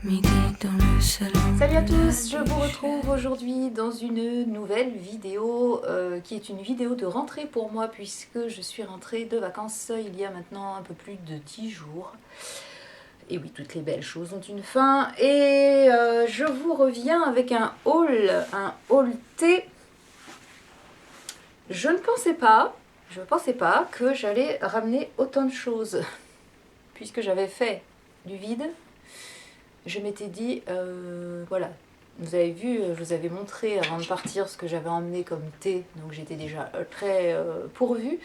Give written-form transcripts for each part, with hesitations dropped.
midi dans le salon. Salut à tous, je vous retrouve aujourd'hui dans une nouvelle vidéo qui est une vidéo de rentrée pour moi puisque je suis rentrée de vacances il y a maintenant un peu plus de 10 jours. Et oui, toutes les belles choses ont une fin. Et je vous reviens avec un haul thé. Je ne pensais pas que j'allais ramener autant de choses puisque j'avais fait du vide. Je m'étais dit, voilà, vous avez vu, je vous avais montré avant de partir ce que j'avais emmené comme thé, donc j'étais déjà très pourvue.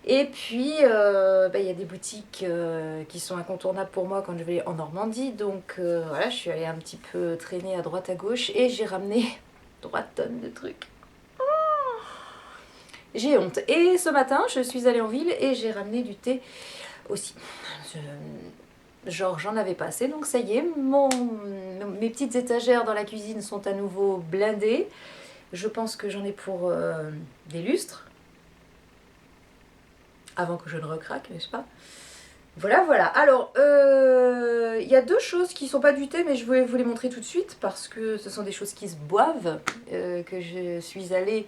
Et puis, y a des boutiques qui sont incontournables pour moi quand je vais en Normandie, donc voilà, je suis allée un petit peu traîner à droite à gauche et j'ai ramené 3 tonnes de trucs. J'ai honte. Et ce matin, je suis allée en ville et j'ai ramené du thé aussi. Genre j'en avais pas assez, donc ça y est, mes petites étagères dans la cuisine sont à nouveau blindées. Je pense que j'en ai pour des lustres, avant que je ne recraque, n'est-ce pas? Voilà, voilà. Alors, il y a 2 choses qui sont pas du thé, mais je voulais vous les montrer tout de suite, parce que ce sont des choses qui se boivent, que je suis allée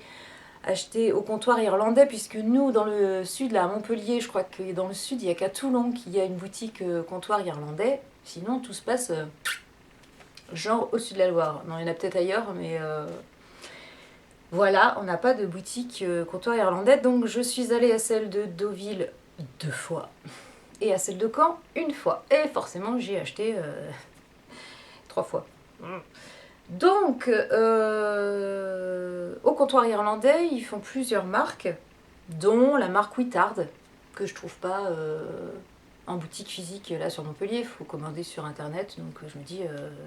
acheter au comptoir irlandais, puisque nous, dans le sud, là, à Montpellier, je crois que dans le sud, il n'y a qu'à Toulon qu'il y a une boutique comptoir irlandais. Sinon, tout se passe genre au sud de la Loire. Non, il y en a peut-être ailleurs, mais voilà, on n'a pas de boutique comptoir irlandais. Donc, je suis allée à celle de Deauville 2 fois et à celle de Caen 1 fois. Et forcément, j'ai acheté 3 fois. Donc, au comptoir irlandais, ils font plusieurs marques, dont la marque Whittard, que je trouve pas en boutique physique là sur Montpellier, il faut commander sur internet, donc je me dis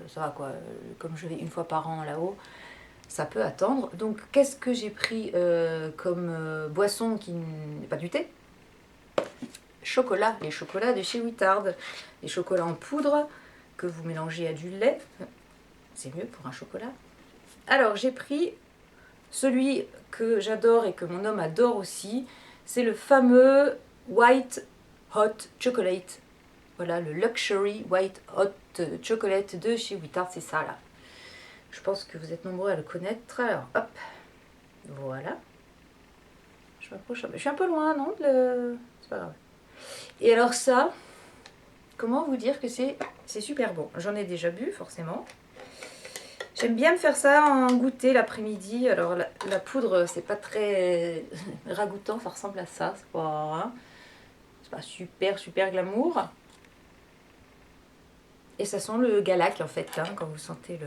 ça va quoi, comme je vais 1 fois par an là-haut, ça peut attendre. Donc qu'est-ce que j'ai pris comme boisson qui n'est pas du thé? Chocolat, les chocolats de chez Whittard, les chocolats en poudre que vous mélangez à du lait, c'est mieux pour un chocolat. Alors j'ai pris celui que j'adore et que mon homme adore aussi, c'est le fameux White Hot Chocolate. Voilà, le Luxury White Hot Chocolate de chez Whittard, c'est ça là. Je pense que vous êtes nombreux à le connaître. Alors hop, voilà. Je m'approche, je suis un peu loin, non? C'est pas grave. Et alors ça, comment vous dire que c'est super bon. J'en ai déjà bu forcément. J'aime bien me faire ça en goûter l'après-midi. Alors la poudre, c'est pas très ragoûtant, ça ressemble à ça. C'est pas super super glamour. Et ça sent le galac en fait, hein, quand vous sentez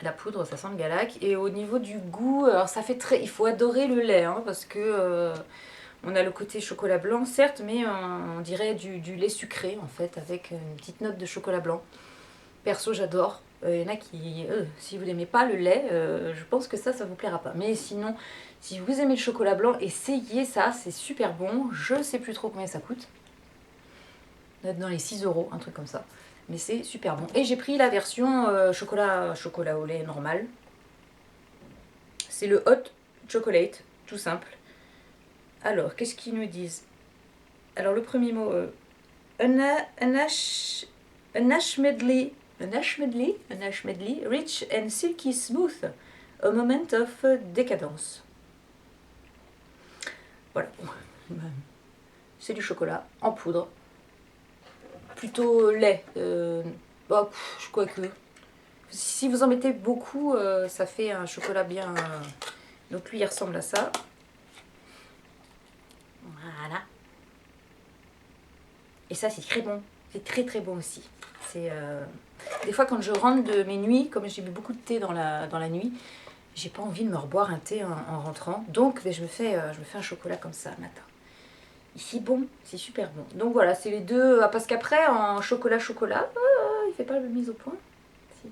la poudre, ça sent le galac. Et au niveau du goût, alors ça fait très, il faut adorer le lait, hein, parce que on a le côté chocolat blanc certes, mais on dirait du lait sucré en fait, avec une petite note de chocolat blanc. Perso, j'adore. Il y en a qui, si vous n'aimez pas le lait, je pense que ça vous plaira pas. Mais sinon, si vous aimez le chocolat blanc, essayez ça, c'est super bon. Je sais plus trop combien ça coûte. On doit être dans les 6 €, un truc comme ça. Mais c'est super bon. Et j'ai pris la version chocolat au lait normal. C'est le hot chocolate, tout simple. Alors, qu'est-ce qu'ils nous disent? Alors, le premier mot, un ash medley. An ash medley, rich and silky smooth, a moment of decadence. Voilà, c'est du chocolat en poudre, plutôt lait. Je crois que si vous en mettez beaucoup, ça fait un chocolat bien. Donc lui, il ressemble à ça. Voilà. Et ça, c'est très bon. C'est très très bon aussi. C'est des fois quand je rentre de mes nuits, comme j'ai bu beaucoup de thé dans la nuit, j'ai pas envie de me reboire un thé en rentrant. Donc je me fais un chocolat comme ça le matin. C'est bon, c'est super bon. Donc voilà, c'est les deux. Parce qu'après, en chocolat, il fait pas le mise au point. Si.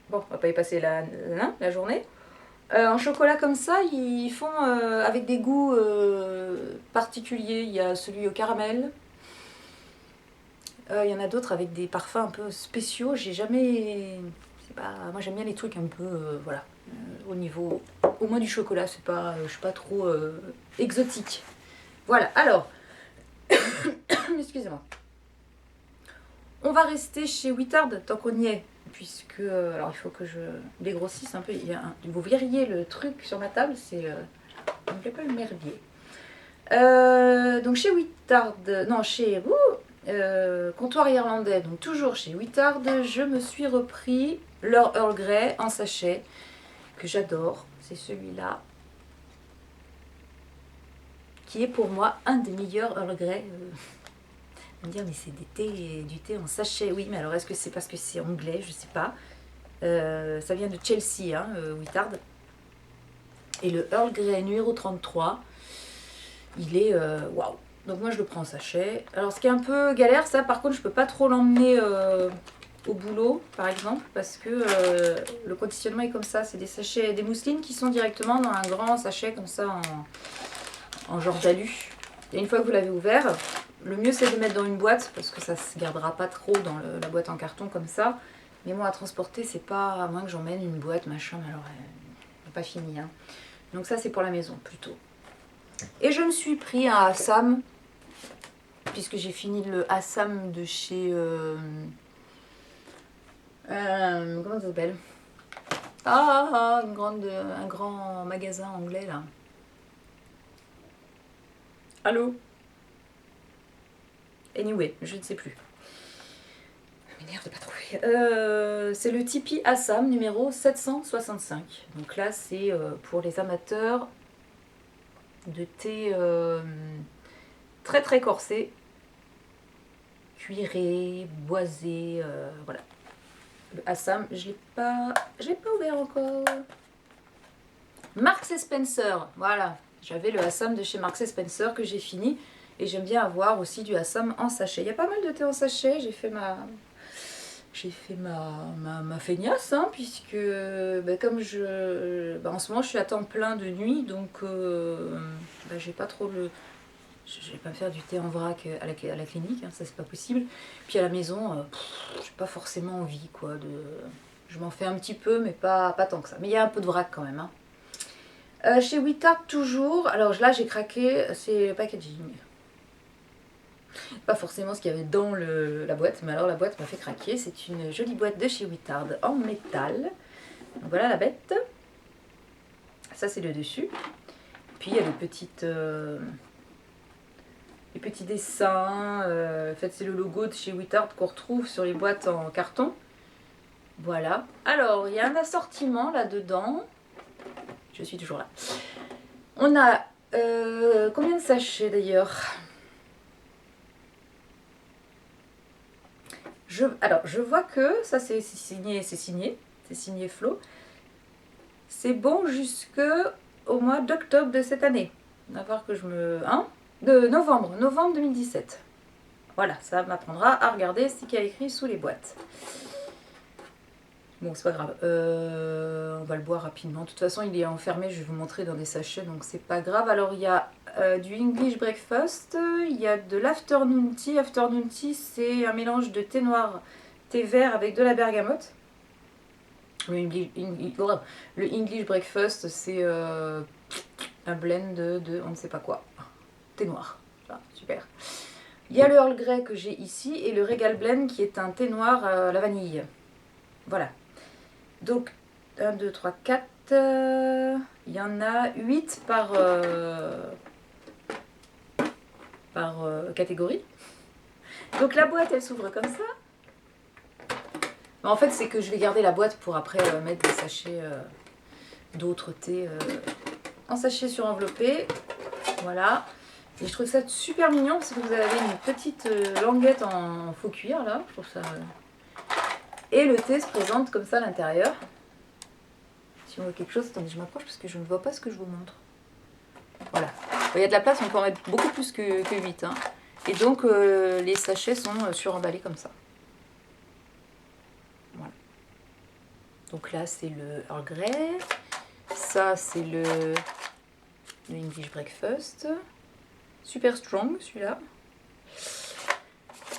Bon, on va pas y passer la journée. En chocolat comme ça, ils font avec des goûts particuliers. Il y a celui au caramel. Il y en a d'autres avec des parfums un peu spéciaux. J'ai jamais... moi j'aime bien les trucs un peu... voilà. Au niveau... Au moins du chocolat, c'est pas... je suis pas trop exotique. Voilà, alors... Excusez-moi. On va rester chez Wittard tant qu'on y est. Puisque, alors il faut que je dégrossisse un peu. Vous verriez le truc sur ma table, c'est... on ne plaît pas le merdier. Donc chez Wittard, non chez comptoir irlandais, donc toujours chez Wittard, je me suis repris leur Earl Grey en sachet, que j'adore, c'est celui-là, qui est pour moi un des meilleurs Earl Grey. On va me dire mais c'est du thé en sachet, oui mais alors est-ce que c'est parce que c'est anglais, je sais pas. Ça vient de Chelsea, hein, Wittard. Et le Earl Grey numéro 33, il est waouh. Donc moi je le prends en sachet. Alors ce qui est un peu galère, ça par contre je peux pas trop l'emmener au boulot par exemple, parce que le conditionnement est comme ça. C'est des sachets, des mousselines qui sont directement dans un grand sachet comme ça en genre d'alu. Et une fois que vous l'avez ouvert, le mieux c'est de le mettre dans une boîte parce que ça se gardera pas trop dans la boîte en carton comme ça. Mais moi à transporter c'est pas, à moins que j'emmène une boîte machin, mais alors elle n'est pas finie. Hein. Donc ça c'est pour la maison plutôt. Et je me suis pris un Assam, puisque j'ai fini le Assam de chez... comment ça s'appelle? un grand magasin anglais là. Allô? Anyway, je ne sais plus. Ça m'énerve de pas trouver. C'est le Tipeee Assam numéro 765. Donc là c'est pour les amateurs de thé très très corsé, cuiré, boisé, voilà. Le Assam, je l'ai pas ouvert encore. Marks & Spencer, voilà. J'avais le Assam de chez Marks & Spencer que j'ai fini. Et j'aime bien avoir aussi du Assam en sachet. Il y a pas mal de thé en sachet. J'ai fait ma feignasse, hein, puisque comme en ce moment je suis à temps plein de nuit, donc j'ai pas trop le... Je vais pas me faire du thé en vrac à la clinique, hein, ça c'est pas possible. Puis à la maison, j'ai pas forcément envie, quoi. Je m'en fais un petit peu, mais pas tant que ça. Mais il y a un peu de vrac quand même. Hein. Chez Wittard toujours, alors là j'ai craqué, c'est le packaging. Pas forcément ce qu'il y avait dans la boîte, mais alors la boîte m'a fait craquer. C'est une jolie boîte de chez Wittard en métal. Donc voilà la bête. Ça c'est le dessus. Puis il y a les petits dessins. En fait c'est le logo de chez Wittard qu'on retrouve sur les boîtes en carton. Voilà. Alors il y a un assortiment là-dedans. Je suis toujours là. On a combien de sachets d'ailleurs ? Alors, je vois que ça c'est signé Flo. C'est bon jusqu'au mois d'octobre de cette année. On va voir que de novembre 2017. Voilà, ça m'apprendra à regarder ce qu'il y a écrit sous les boîtes. Bon, c'est pas grave. On va le boire rapidement. De toute façon, il est enfermé, je vais vous montrer dans des sachets, donc c'est pas grave. Alors, il y a du English Breakfast, il y a de l'Afternoon Tea. Afternoon Tea, c'est un mélange de thé noir, thé vert avec de la bergamote. Le English Breakfast, c'est un blend de on ne sait pas quoi. Thé noir. Ah, super. Il y a le Earl Grey que j'ai ici et le Regal Blend qui est un thé noir à la vanille. Voilà. Donc, 1, 2, 3, 4. Il y en a 8 par catégorie. Donc la boîte, elle s'ouvre comme ça. Mais en fait, c'est que je vais garder la boîte pour après mettre des sachets d'autres thés en sachet surenveloppé. Voilà. Et je trouve ça super mignon parce que vous avez une petite languette en faux cuir là. Je trouve ça... Et le thé se présente comme ça à l'intérieur. Si on voit quelque chose, attendez, je m'approche parce que je ne vois pas ce que je vous montre. Voilà. Il y a de la place, on peut en mettre beaucoup plus que 8. Hein. Et donc, les sachets sont suremballés comme ça. Voilà. Donc là, c'est le Earl Grey. Ça, c'est le English Breakfast. Super strong, celui-là.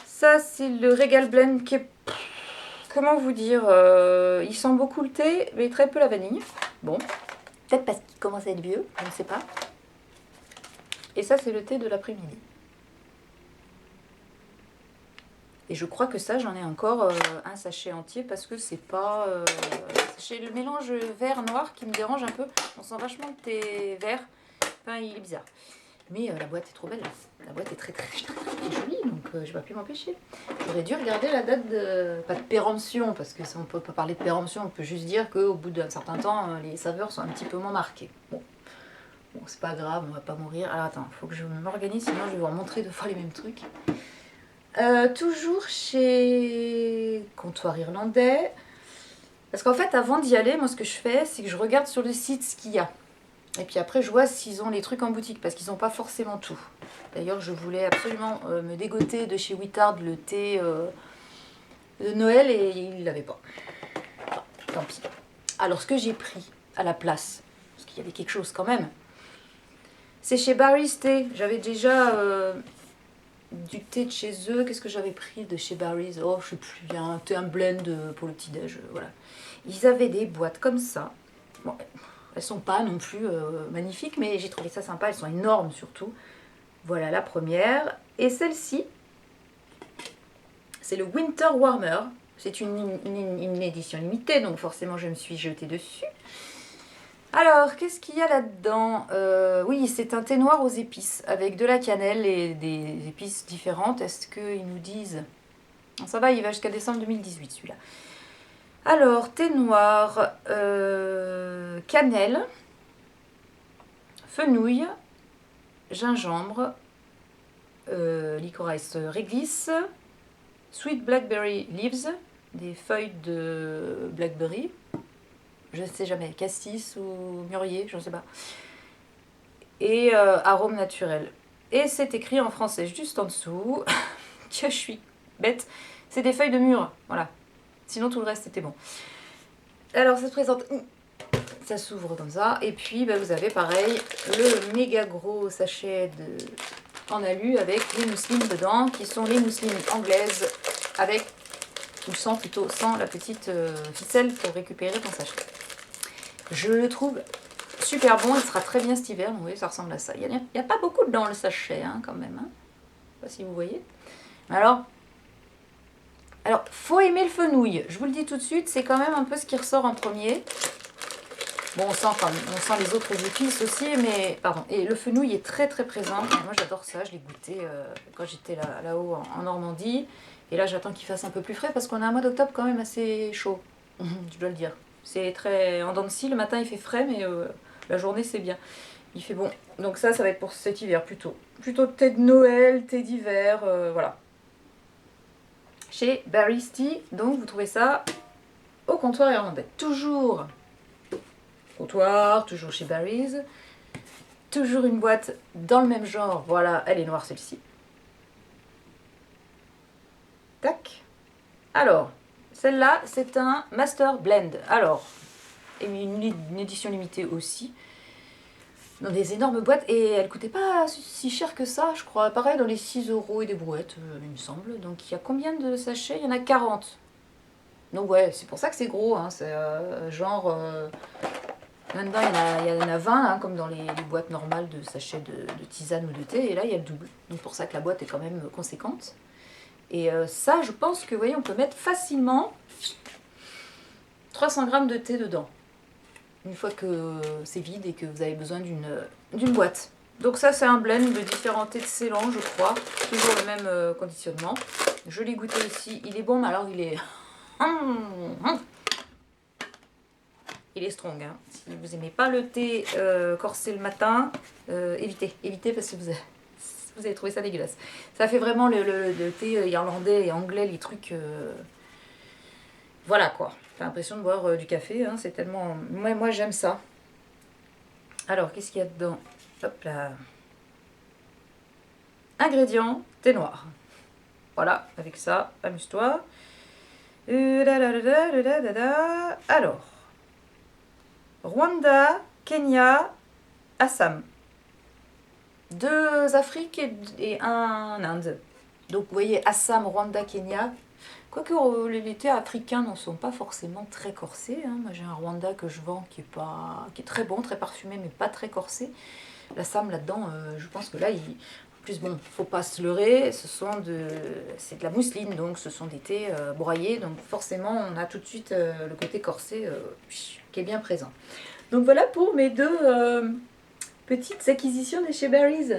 Ça, c'est le Regal Blend qui est... Comment vous dire, il sent beaucoup le thé, mais très peu la vanille. Bon, peut-être parce qu'il commence à être vieux, je ne sais pas. Et ça, c'est le thé de l'après-midi. Et je crois que ça, j'en ai encore un sachet entier parce que c'est pas... c'est le mélange vert-noir qui me dérange un peu. On sent vachement le thé vert. Enfin, il est bizarre. Mais la boîte est trop belle. La boîte est très jolie, donc je ne vais pas pu m'empêcher. J'aurais dû regarder la date de... Pas de péremption, parce que ça, on ne peut pas parler de péremption. On peut juste dire qu'au bout d'un certain temps, les saveurs sont un petit peu moins marquées. Bon, c'est pas grave, on va pas mourir. Alors attends, il faut que je m'organise, sinon je vais vous remontrer deux fois les mêmes trucs. Toujours chez Comptoir Irlandais. Parce qu'en fait, avant d'y aller, moi ce que je fais, c'est que je regarde sur le site ce qu'il y a. Et puis après, je vois s'ils ont les trucs en boutique, parce qu'ils n'ont pas forcément tout. D'ailleurs, je voulais absolument me dégoter de chez Wittard le thé de Noël, et ils ne l'avaient pas. Enfin, tant pis. Alors, ce que j'ai pris à la place, parce qu'il y avait quelque chose quand même, c'est chez Barry's Thé. J'avais déjà du thé de chez eux. Qu'est-ce que j'avais pris de chez Barry's? Oh, je sais plus, il y a un blend pour le petit-déj, voilà. Ils avaient des boîtes comme ça. Bon, elles sont pas non plus magnifiques, mais j'ai trouvé ça sympa. Elles sont énormes surtout. Voilà la première. Et celle-ci, c'est le Winter Warmer. C'est une édition limitée, donc forcément je me suis jetée dessus. Alors, qu'est-ce qu'il y a là-dedans? Oui, c'est un thé noir aux épices, avec de la cannelle et des épices différentes. Est-ce qu'ils nous disent... Ça va, il va jusqu'à décembre 2018, celui-là. Alors, thé noir, cannelle, fenouil, gingembre, licorice réglisse, sweet blackberry leaves, des feuilles de blackberry, je ne sais jamais, cassis ou mûrier, je ne sais pas, et arôme naturel. Et c'est écrit en français juste en dessous, que je suis bête, c'est des feuilles de mûre, voilà. Sinon tout le reste était bon. Alors ça se présente, ça s'ouvre comme ça, et puis vous avez pareil le méga gros sachet en alu avec les mousselines dedans, qui sont les mousselines anglaises avec, ou sans plutôt, sans la petite ficelle pour récupérer ton sachet. Je le trouve super bon, il sera très bien cet hiver, donc vous voyez ça ressemble à ça. Il n'y a pas beaucoup dans le sachet quand même, hein. Je ne sais pas si vous voyez. Alors, faut aimer le fenouil. Je vous le dis tout de suite, c'est quand même un peu ce qui ressort en premier. Bon, on sent les autres épices aussi, mais pardon. Et le fenouil est très très présent. Moi, j'adore ça. Je l'ai goûté quand j'étais là-haut en Normandie. Et là, j'attends qu'il fasse un peu plus frais parce qu'on a un mois d'octobre quand même assez chaud. Je dois le dire. C'est très en dents de scie. Le matin, il fait frais, mais la journée, c'est bien. Il fait bon. Donc ça va être pour cet hiver plutôt. Plutôt thé de Noël, thé d'hiver, voilà. Chez Barry's Tea, donc vous trouvez ça au comptoir irlandais. Toujours comptoir, toujours chez Barry's. Toujours une boîte dans le même genre. Voilà, elle est noire celle-ci. Tac. Alors, celle-là, c'est un Master Blend. Alors, une édition limitée aussi. Dans des énormes boîtes. Et elle coûtait pas si cher que ça, je crois. Pareil, dans les 6 € et des brouettes, il me semble. Donc, il y a combien de sachets? Il y en a 40. Donc, ouais, c'est pour ça que c'est gros. Hein. C'est genre... Là-dedans, il y en a 20, hein, comme dans les boîtes normales de sachets de tisane ou de thé. Et là, il y a le double. Donc, pour ça que la boîte est quand même conséquente. Et ça, je pense que, vous voyez, on peut mettre facilement 300 g de thé dedans. Une fois que c'est vide et que vous avez besoin d'une boîte. Donc ça, c'est un blend de différents thés de Ceylan, je crois. Toujours le même conditionnement. Je l'ai goûté aussi. Il est bon, mais alors il est... il est strong. Hein. Si vous n'aimez pas le thé corsé le matin, évitez. Évitez parce que vous allez trouver ça dégueulasse. Ça fait vraiment le thé irlandais et anglais, les trucs... Voilà quoi. T'as l'impression de boire du café, hein, c'est tellement... Moi j'aime ça. Alors, qu'est-ce qu'il y a dedans? Hop là. Ingrédients, thé noir. Voilà, avec ça, amuse-toi. Alors, Rwanda, Kenya, Assam. 2 Afriques et 1 Inde. Donc vous voyez, Assam, Rwanda, Kenya... Quoique les thés africains n'en sont pas forcément très corsés. Hein. Moi j'ai un Rwanda que je vends qui est très bon, très parfumé, mais pas très corsé. L'Assam là-dedans, je pense que là, Plus bon, faut pas se leurrer, c'est de la mousseline, donc ce sont des thés broyés, donc forcément on a tout de suite le côté corsé qui est bien présent. Donc voilà pour mes deux petites acquisitions de chez Barry's.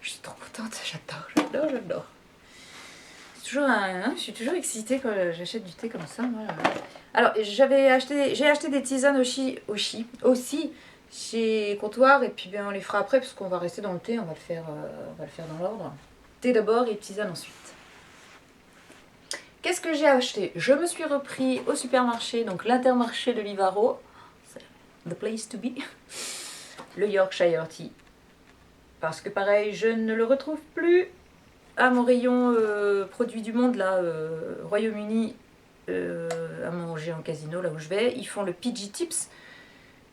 Je suis trop contente, j'adore. Je suis toujours excitée quand j'achète du thé comme ça. Voilà. Alors j'ai acheté des tisanes aussi chez Comptoir, et puis on les fera après parce qu'on va rester dans le thé, on va le faire dans l'ordre. Thé d'abord et tisane ensuite. Qu'est-ce que j'ai acheté? Je me suis repris au supermarché, donc l'Intermarché de Livaro, the place to be, le Yorkshire Tea. Parce que pareil, je ne le retrouve plus à mon rayon produits du monde, là, Royaume-Uni, à mon géant casino, là où je vais. Ils font le PG Tips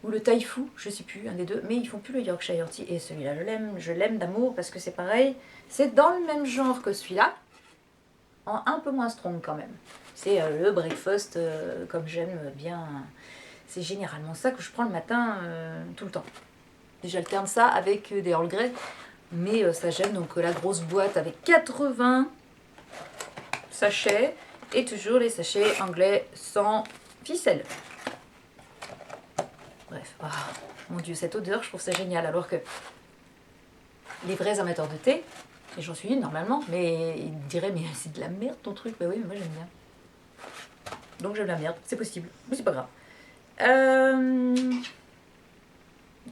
ou le Taifu, je sais plus, un des deux, mais ils font plus le Yorkshire Tea. Et celui-là, je l'aime d'amour parce que c'est pareil, c'est dans le même genre que celui-là, en un peu moins strong quand même. C'est le breakfast comme j'aime bien. C'est généralement ça que je prends le matin tout le temps. J'alterne ça avec des Earl Grey, mais ça j'aime, donc la grosse boîte avec 80 sachets et toujours les sachets anglais sans ficelle. Bref, mon Dieu, cette odeur, je trouve ça génial, alors que les vrais amateurs de thé, et j'en suis une normalement, mais ils diraient mais c'est de la merde ton truc. Bah oui, mais moi j'aime bien. Donc j'aime la merde, c'est possible, mais c'est pas grave.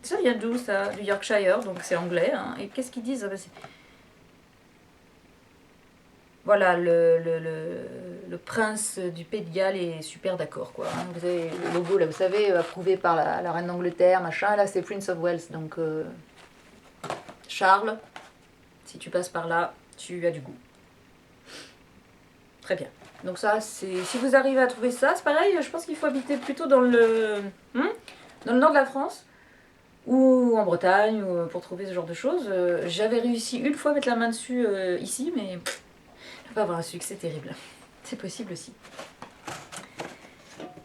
Ça vient d'où ça? Du Yorkshire, donc c'est anglais. Hein. Et qu'est-ce qu'ils disent? Voilà, le prince du Pays de Galles est super d'accord, quoi. Hein. Vous avez le logo, là, vous savez, approuvé par la reine d'Angleterre, machin. Là, c'est Prince of Wales, donc Charles, si tu passes par là, tu as du goût. Très bien. Donc ça, si vous arrivez à trouver ça, c'est pareil, je pense qu'il faut habiter plutôt dans le nord de la France, ou en Bretagne, ou pour trouver ce genre de choses. J'avais réussi une fois à mettre la main dessus ici, mais ça va avoir un succès terrible. C'est possible aussi.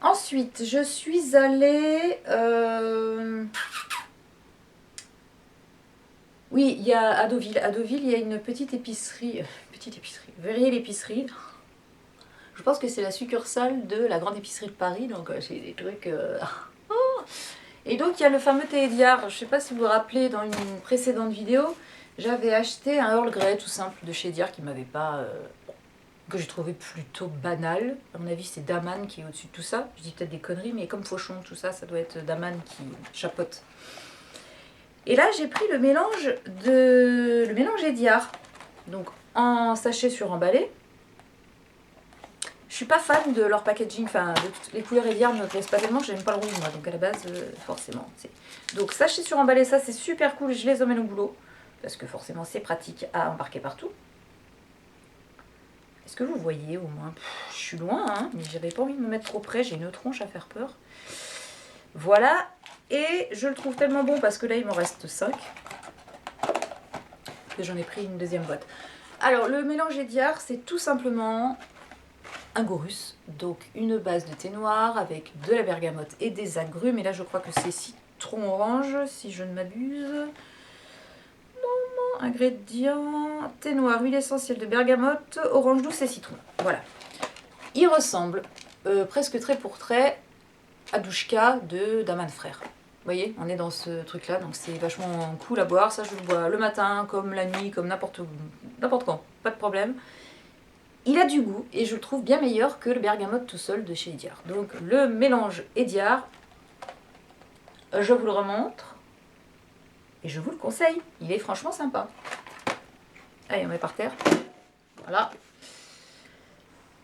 Ensuite, je suis allée... Oui, il y a à Deauville. À Deauville, il y a une petite épicerie. Verrier l'épicerie. Je pense que c'est la succursale de la grande épicerie de Paris, donc j'ai des trucs... Et donc il y a le fameux thé Ediard. Je ne sais pas si vous vous rappelez, dans une précédente vidéo, j'avais acheté un Earl Grey tout simple de chez Ediard qui m'avait pas... que j'ai trouvé plutôt banal. À mon avis, c'est Daman qui est au-dessus de tout ça. Je dis peut-être des conneries, mais comme Fauchon, tout ça, ça doit être Daman qui chapeaute. Et là, j'ai pris le mélange Ediard. Donc en sachet suremballé. Je suis pas fan de leur packaging, enfin les couleurs Ediard ne me plaisent pas tellement, j'aime pas le rouge moi, donc à la base forcément. Donc sachet suremballé, ça c'est super cool, je les emmène au boulot, parce que forcément c'est pratique à embarquer partout. Est-ce que vous voyez au moins? Je suis loin, hein, mais j'avais pas envie de me mettre trop près, j'ai une tronche à faire peur. Voilà, et je le trouve tellement bon parce que là il m'en reste 5, que j'en ai pris une deuxième boîte. Alors le mélange Ediard, c'est tout simplement... un Gorus, donc une base de thé noir avec de la bergamote et des agrumes. Et là, je crois que c'est citron orange, si je ne m'abuse. Non, ingrédients, thé noir, huile essentielle de bergamote, orange douce et citron. Voilà. Il ressemble presque trait pour trait à Douchka de Daman Frère. Vous voyez, on est dans ce truc-là, donc c'est vachement cool à boire. Ça, je le bois le matin, comme la nuit, comme n'importe quand, pas de problème. Il a du goût et je le trouve bien meilleur que le bergamote tout seul de chez Ediard. Donc le mélange Ediard, je vous le remontre et je vous le conseille. Il est franchement sympa. Allez, on met par terre. Voilà.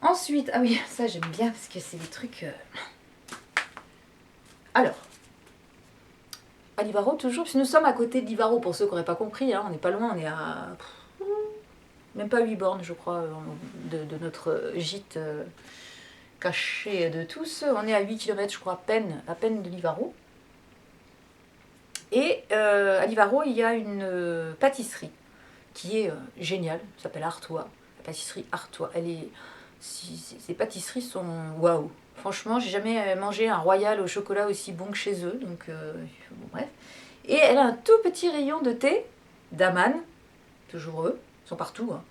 Ensuite, ah oui, ça j'aime bien parce que c'est des trucs... Alors, à Livaro toujours, puisque nous sommes à côté de Livaro, pour ceux qui n'auraient pas compris, hein, on n'est pas loin, on est à... même pas 8 bornes, je crois, de notre gîte caché de tous. On est à 8 km, je crois, à peine de Livaro. Et à Livaro, il y a une pâtisserie qui est géniale, ça s'appelle Artois, la pâtisserie Artois. Ces pâtisseries sont waouh. Franchement, j'ai jamais mangé un royal au chocolat aussi bon que chez eux, donc bon, bref. Et elle a un tout petit rayon de thé, Daman, toujours eux, ils sont partout. Hein.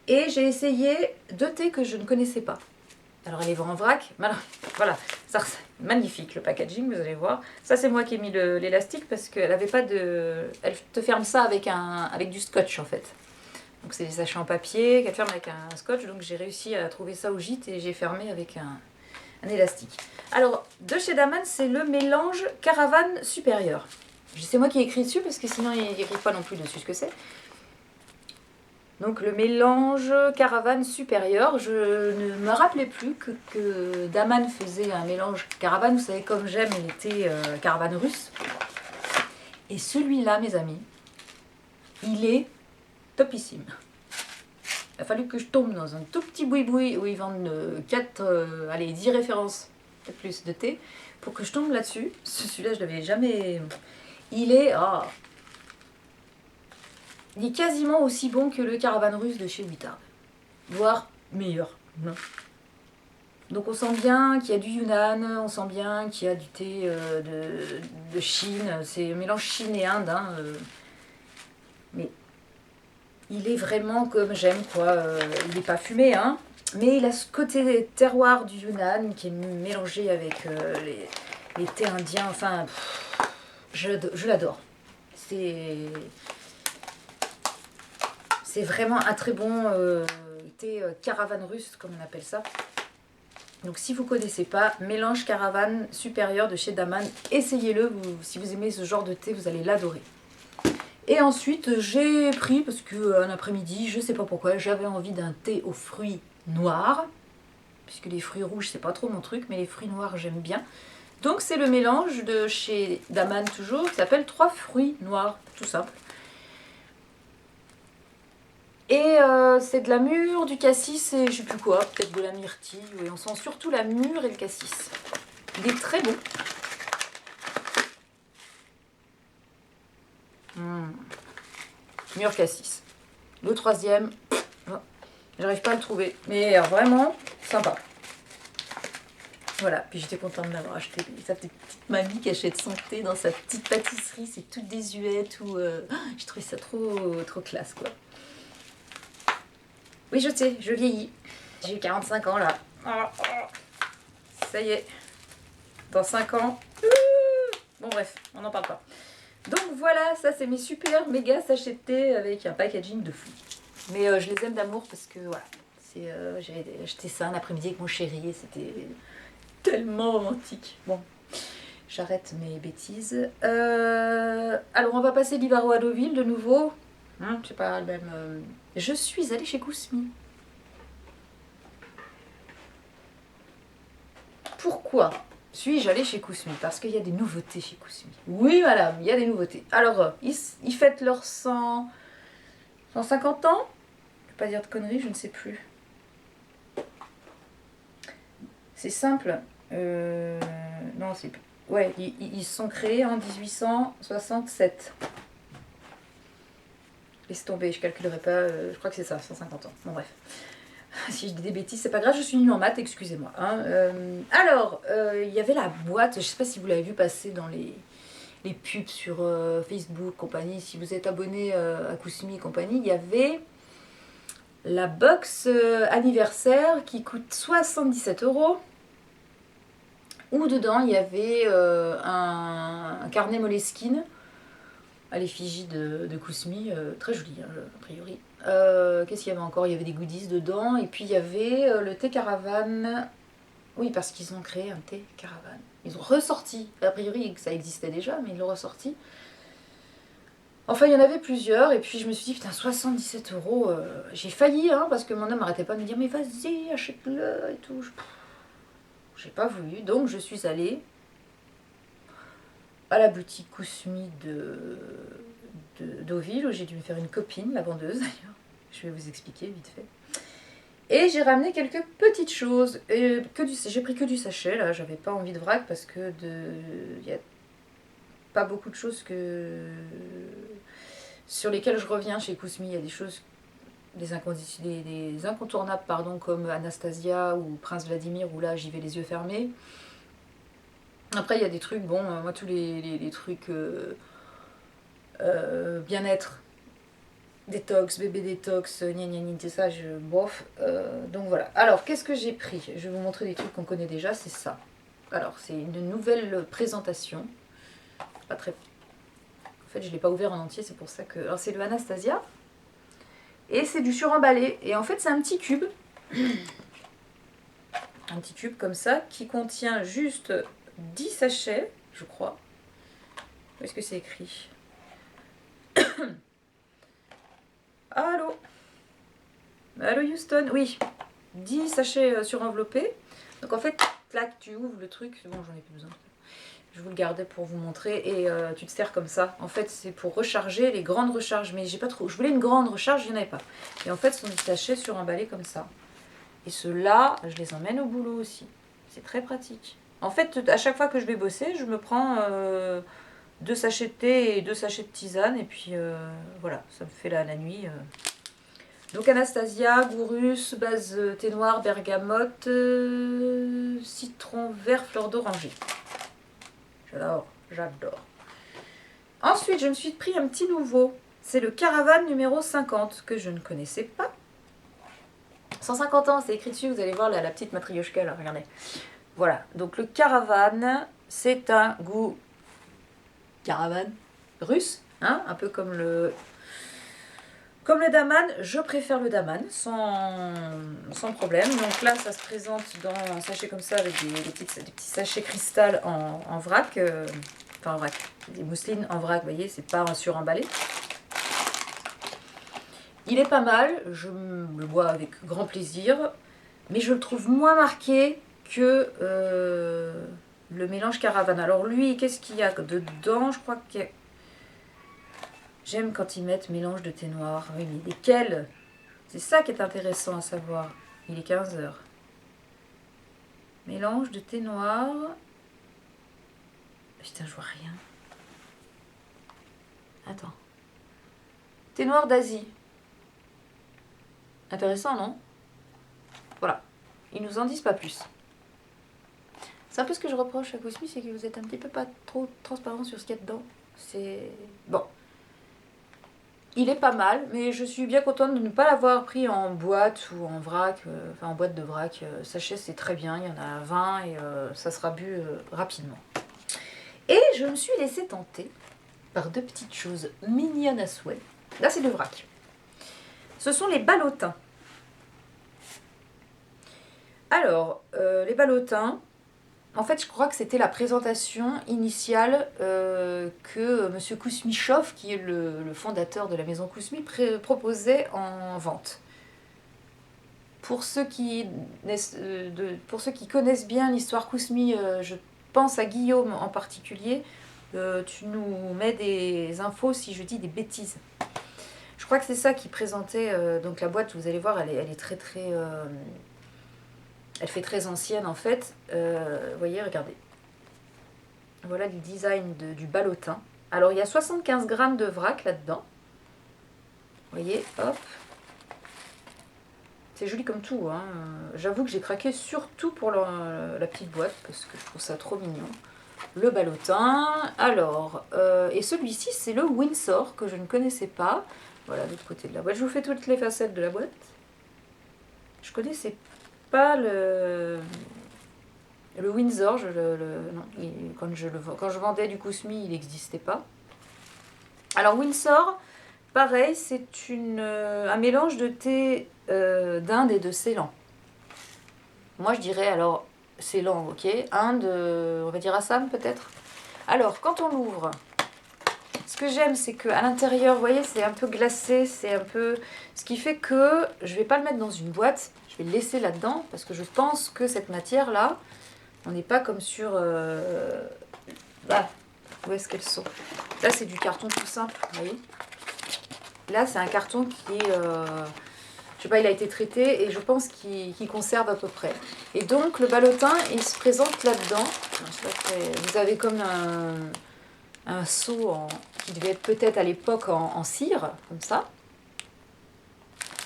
Et j'ai essayé 2 thés que je ne connaissais pas. Alors elle les vend en vrac, voilà, ça magnifique le packaging, vous allez voir. Ça c'est moi qui ai mis l'élastique parce qu'elle avait pas de... Elle te ferme ça avec du scotch en fait. Donc c'est des sachets en papier qu'elle ferme avec un scotch, donc j'ai réussi à trouver ça au gîte et j'ai fermé avec un élastique. Alors de chez Daman c'est le mélange Caravane supérieur. C'est moi qui ai écrit dessus parce que sinon ils n'écrivent pas non plus dessus ce que c'est. Donc le mélange Caravane supérieur, je ne me rappelais plus que Daman faisait un mélange Caravane, vous savez comme j'aime les thés Caravane russe. Et celui-là mes amis, il est topissime. Il a fallu que je tombe dans un tout petit boui-boui où ils vendent 10 références, peut-être plus, de thé, pour que je tombe là-dessus. Celui-là je l'avais jamais... Il est quasiment aussi bon que le Caravane russe de chez Huitard, voire meilleur. Donc on sent bien qu'il y a du Yunnan, on sent bien qu'il y a du thé de Chine, c'est un mélange Chine et Inde, hein, mais il est vraiment comme j'aime, quoi. Il n'est pas fumé, hein, mais il a ce côté terroir du Yunnan qui est mélangé avec les thés indiens, enfin, je l'adore. C'est vraiment un très bon thé Caravane russe, comme on appelle ça. Donc si vous ne connaissez pas, mélange Caravane supérieur de chez Daman, essayez-le. Si vous aimez ce genre de thé, vous allez l'adorer. Et ensuite, j'ai pris, parce qu'un après-midi, je ne sais pas pourquoi, j'avais envie d'un thé aux fruits noirs. Puisque les fruits rouges, c'est pas trop mon truc, mais les fruits noirs, j'aime bien. Donc c'est le mélange de chez Daman toujours, qui s'appelle 3 fruits noirs, tout simple. Et c'est de la mûre, du cassis et je sais plus quoi, peut-être de la myrtille. Oui, on sent surtout la mûre et le cassis. Il est très bon. Mûre cassis. Le 3e, j'arrive pas à le trouver. Mais vraiment, sympa. Voilà, puis j'étais contente de l'avoir acheté. Ça fait petite mamie qui achète son thé dans sa petite pâtisserie. C'est tout désuet, tout... J'ai trouvé ça trop classe, quoi. Oui, je sais, je vieillis. J'ai eu 45 ans, là. Ça y est. Dans 5 ans. Bon, bref, on n'en parle pas. Donc voilà, ça, c'est mes super méga sachets de thé avec un packaging de fou. Mais je les aime d'amour parce que, voilà. J'ai acheté ça un après-midi avec mon chéri et c'était tellement romantique. Bon, j'arrête mes bêtises. Alors, on va passer l'Ivaro à Deauville de nouveau. Je sais pas, même... Je suis allée chez Kousmi. Pourquoi suis-je allée chez Kousmi? Parce qu'il y a des nouveautés chez Kousmi. Oui, madame, il y a des nouveautés. Alors, ils fêtent leurs 150 ans. Je ne vais pas dire de conneries, je ne sais plus. C'est simple. Non, c'est... Ouais, ils se sont créés en 1867. Laisse tomber, je calculerai pas, je crois que c'est ça, 150 ans. Bon bref, si je dis des bêtises, c'est pas grave, je suis nulle en maths, excusez-moi. Hein. Alors, il y avait la boîte, je sais pas si vous l'avez vu passer dans les pubs sur Facebook, compagnie, si vous êtes abonné à Kousmi et compagnie, il y avait la box anniversaire qui coûte 77 €, où dedans il y avait un carnet Moleskine, à l'effigie de Kousmi, très joli, hein, a priori. Qu'est-ce qu'il y avait encore? Il y avait des goodies dedans, et puis il y avait le thé Caravane. Oui, parce qu'ils ont créé un thé Caravane. Ils ont ressorti, a priori ça existait déjà, mais ils l'ont ressorti. Enfin, il y en avait plusieurs, et puis je me suis dit, putain, 77 €, j'ai failli, hein, parce que mon homme n'arrêtait pas de me dire, mais vas-y, achète-le, et tout. J'ai pas voulu, donc je suis allée à la boutique Kousmi de Deauville, où j'ai dû me faire une copine, la vendeuse d'ailleurs. Je vais vous expliquer vite fait. Et j'ai ramené quelques petites choses. J'ai pris que du sachet, là, j'avais pas envie de vrac parce que il y a pas beaucoup de choses sur lesquelles je reviens chez Kousmi. Il y a des choses, des incontournables, pardon, comme Anastasia ou Prince Vladimir, où là j'y vais les yeux fermés. Après, il y a des trucs, bon, moi, tous les trucs bien-être, Détox, bébé détox, gna gna gna, ça, bof. Donc voilà. Alors, qu'est-ce que j'ai pris? Je vais vous montrer des trucs qu'on connaît déjà, c'est ça. Alors, c'est une nouvelle présentation. Pas très... En fait, je ne l'ai pas ouvert en entier, c'est pour ça que... Alors, c'est le Anastasia. Et c'est du suremballé. Et en fait, c'est un petit cube. Un petit cube comme ça, qui contient juste 10 sachets, je crois. Où est-ce que c'est écrit? Allô? Allô Houston? Oui. 10 sachets surenveloppés. Donc en fait, clac, tu ouvres le truc. Bon, j'en ai plus besoin. Je vous le gardais pour vous montrer. Et tu te sers comme ça. En fait, c'est pour recharger les grandes recharges. Mais j'ai pas trop. Je voulais une grande recharge, il n'y en avait pas. Et en fait, ce sont des sachets suremballés comme ça. Et ceux-là, je les emmène au boulot aussi. C'est très pratique. En fait, à chaque fois que je vais bosser, je me prends 2 sachets de thé et 2 sachets de tisane. Et puis voilà, ça me fait la nuit. Donc Anastasia, gourus, base thé noir, bergamote, citron vert, fleur d'oranger. J'adore, j'adore. Ensuite, je me suis pris un petit nouveau. C'est le Caravane numéro 50, que je ne connaissais pas. 150 ans, c'est écrit dessus, vous allez voir la petite matrioshka là, regardez. Voilà, donc le Caravane, c'est un goût Caravane russe, hein, un peu comme le daman. Je préfère le daman, sans problème. Donc là, ça se présente dans un sachet comme ça, avec des petits sachets cristal en vrac. Enfin en vrac, des mousselines en vrac, vous voyez, c'est pas un suremballé. Il est pas mal, je le bois avec grand plaisir, mais je le trouve moins marqué que le mélange Caravane. Alors lui, qu'est-ce qu'il y a dedans? Je crois qu'il y a... J'aime quand ils mettent mélange de thé noir. Oui, mais lesquels? C'est ça qui est intéressant à savoir. Il est 15 h. Mélange de thé noir. Putain, je vois rien. Attends. Thé noir d'Asie. Intéressant, non? Voilà. Ils nous en disent pas plus. C'est un peu ce que je reproche à Cosmi, c'est que vous êtes un petit peu pas trop transparent sur ce qu'il y a dedans. C'est... Bon. Il est pas mal, mais je suis bien contente de ne pas l'avoir pris en boîte ou en vrac. Enfin, en boîte de vrac. Sachet, c'est très bien. Il y en a 20 et ça sera bu rapidement. Et je me suis laissée tenter par 2 petites choses mignonnes à souhait. Là, c'est le vrac. Ce sont les ballotins. Alors, les ballotins, en fait, je crois que c'était la présentation initiale que M. Kousmichov, qui est le fondateur de la maison Kousmi, proposait en vente. Pour ceux qui connaissent bien l'histoire Kousmi, je pense à Guillaume en particulier, tu nous mets des infos si je dis des bêtises. Je crois que c'est ça qui présentait, donc la boîte, vous allez voir, elle est très très... elle fait très ancienne en fait. Vous voyez, regardez. Voilà le design du ballotin. Alors il y a 75 grammes de vrac là-dedans. Vous voyez, hop. C'est joli comme tout, hein. J'avoue que j'ai craqué surtout pour la petite boîte parce que je trouve ça trop mignon. Le ballotin. Alors, et celui-ci c'est le Windsor que je ne connaissais pas. Voilà, de l'autre côté de la boîte. Je vous fais toutes les facettes de la boîte. Je connaissais pas le Windsor. Non, quand je vendais du Kousmi, il n'existait pas. Alors Windsor, pareil, c'est un mélange de thé d'Inde et de Ceylan. Moi je dirais alors Ceylan, ok. Inde, on va dire Assam peut-être. Alors quand on l'ouvre, ce que j'aime, c'est qu'à l'intérieur, vous voyez, c'est un peu glacé, c'est un peu... Ce qui fait que je ne vais pas le mettre dans une boîte, je vais le laisser là-dedans, parce que je pense que cette matière-là, on n'est pas comme sur... Là, où est-ce qu'elles sont? Là, c'est du carton tout simple, vous voyez. Là, c'est un carton qui est... je sais pas, il a été traité, et je pense qu'il conserve à peu près. Et donc, le ballotin, il se présente là-dedans. Vous avez comme un seau qui devait être peut-être à l'époque en cire, comme ça.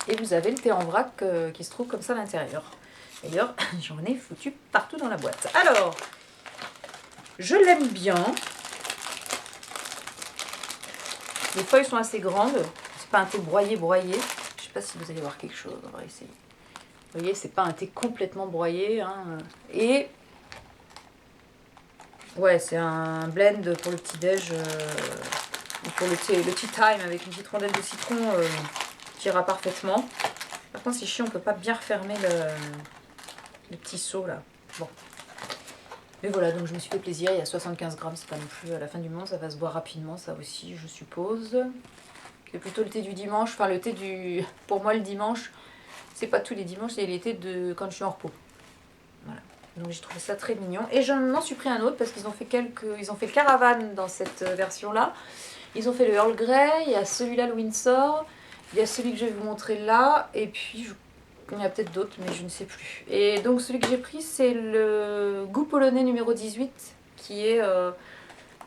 Et vous avez le thé en vrac qui se trouve comme ça à l'intérieur. D'ailleurs, j'en ai foutu partout dans la boîte. Alors, je l'aime bien. Les feuilles sont assez grandes. C'est pas un thé broyé. Je sais pas si vous allez voir quelque chose, on va essayer. Vous voyez, c'est pas un thé complètement broyé. Hein. Et ouais, c'est un blend pour le petit-déj, pour le tea time avec une petite rondelle de citron qui ira parfaitement. Par contre, c'est chiant, on peut pas bien refermer le petit seau là. Bon. Mais voilà, donc je me suis fait plaisir, il y a 75 grammes, c'est pas non plus à la fin du monde, ça va se boire rapidement, ça aussi, je suppose. C'est plutôt le thé du dimanche, enfin le thé du... Pour moi, le dimanche, c'est pas tous les dimanches, c'est les thés de quand je suis en repos. Voilà. Donc j'ai trouvé ça très mignon. Et j'en suis pris un autre parce qu'ils ont fait ils ont fait le caravane dans cette version-là. Ils ont fait le Earl Grey, il y a celui-là, le Windsor, il y a celui que je vais vous montrer là, et puis il y en a peut-être d'autres, mais je ne sais plus. Et donc celui que j'ai pris, c'est le goût polonais numéro 18, qui est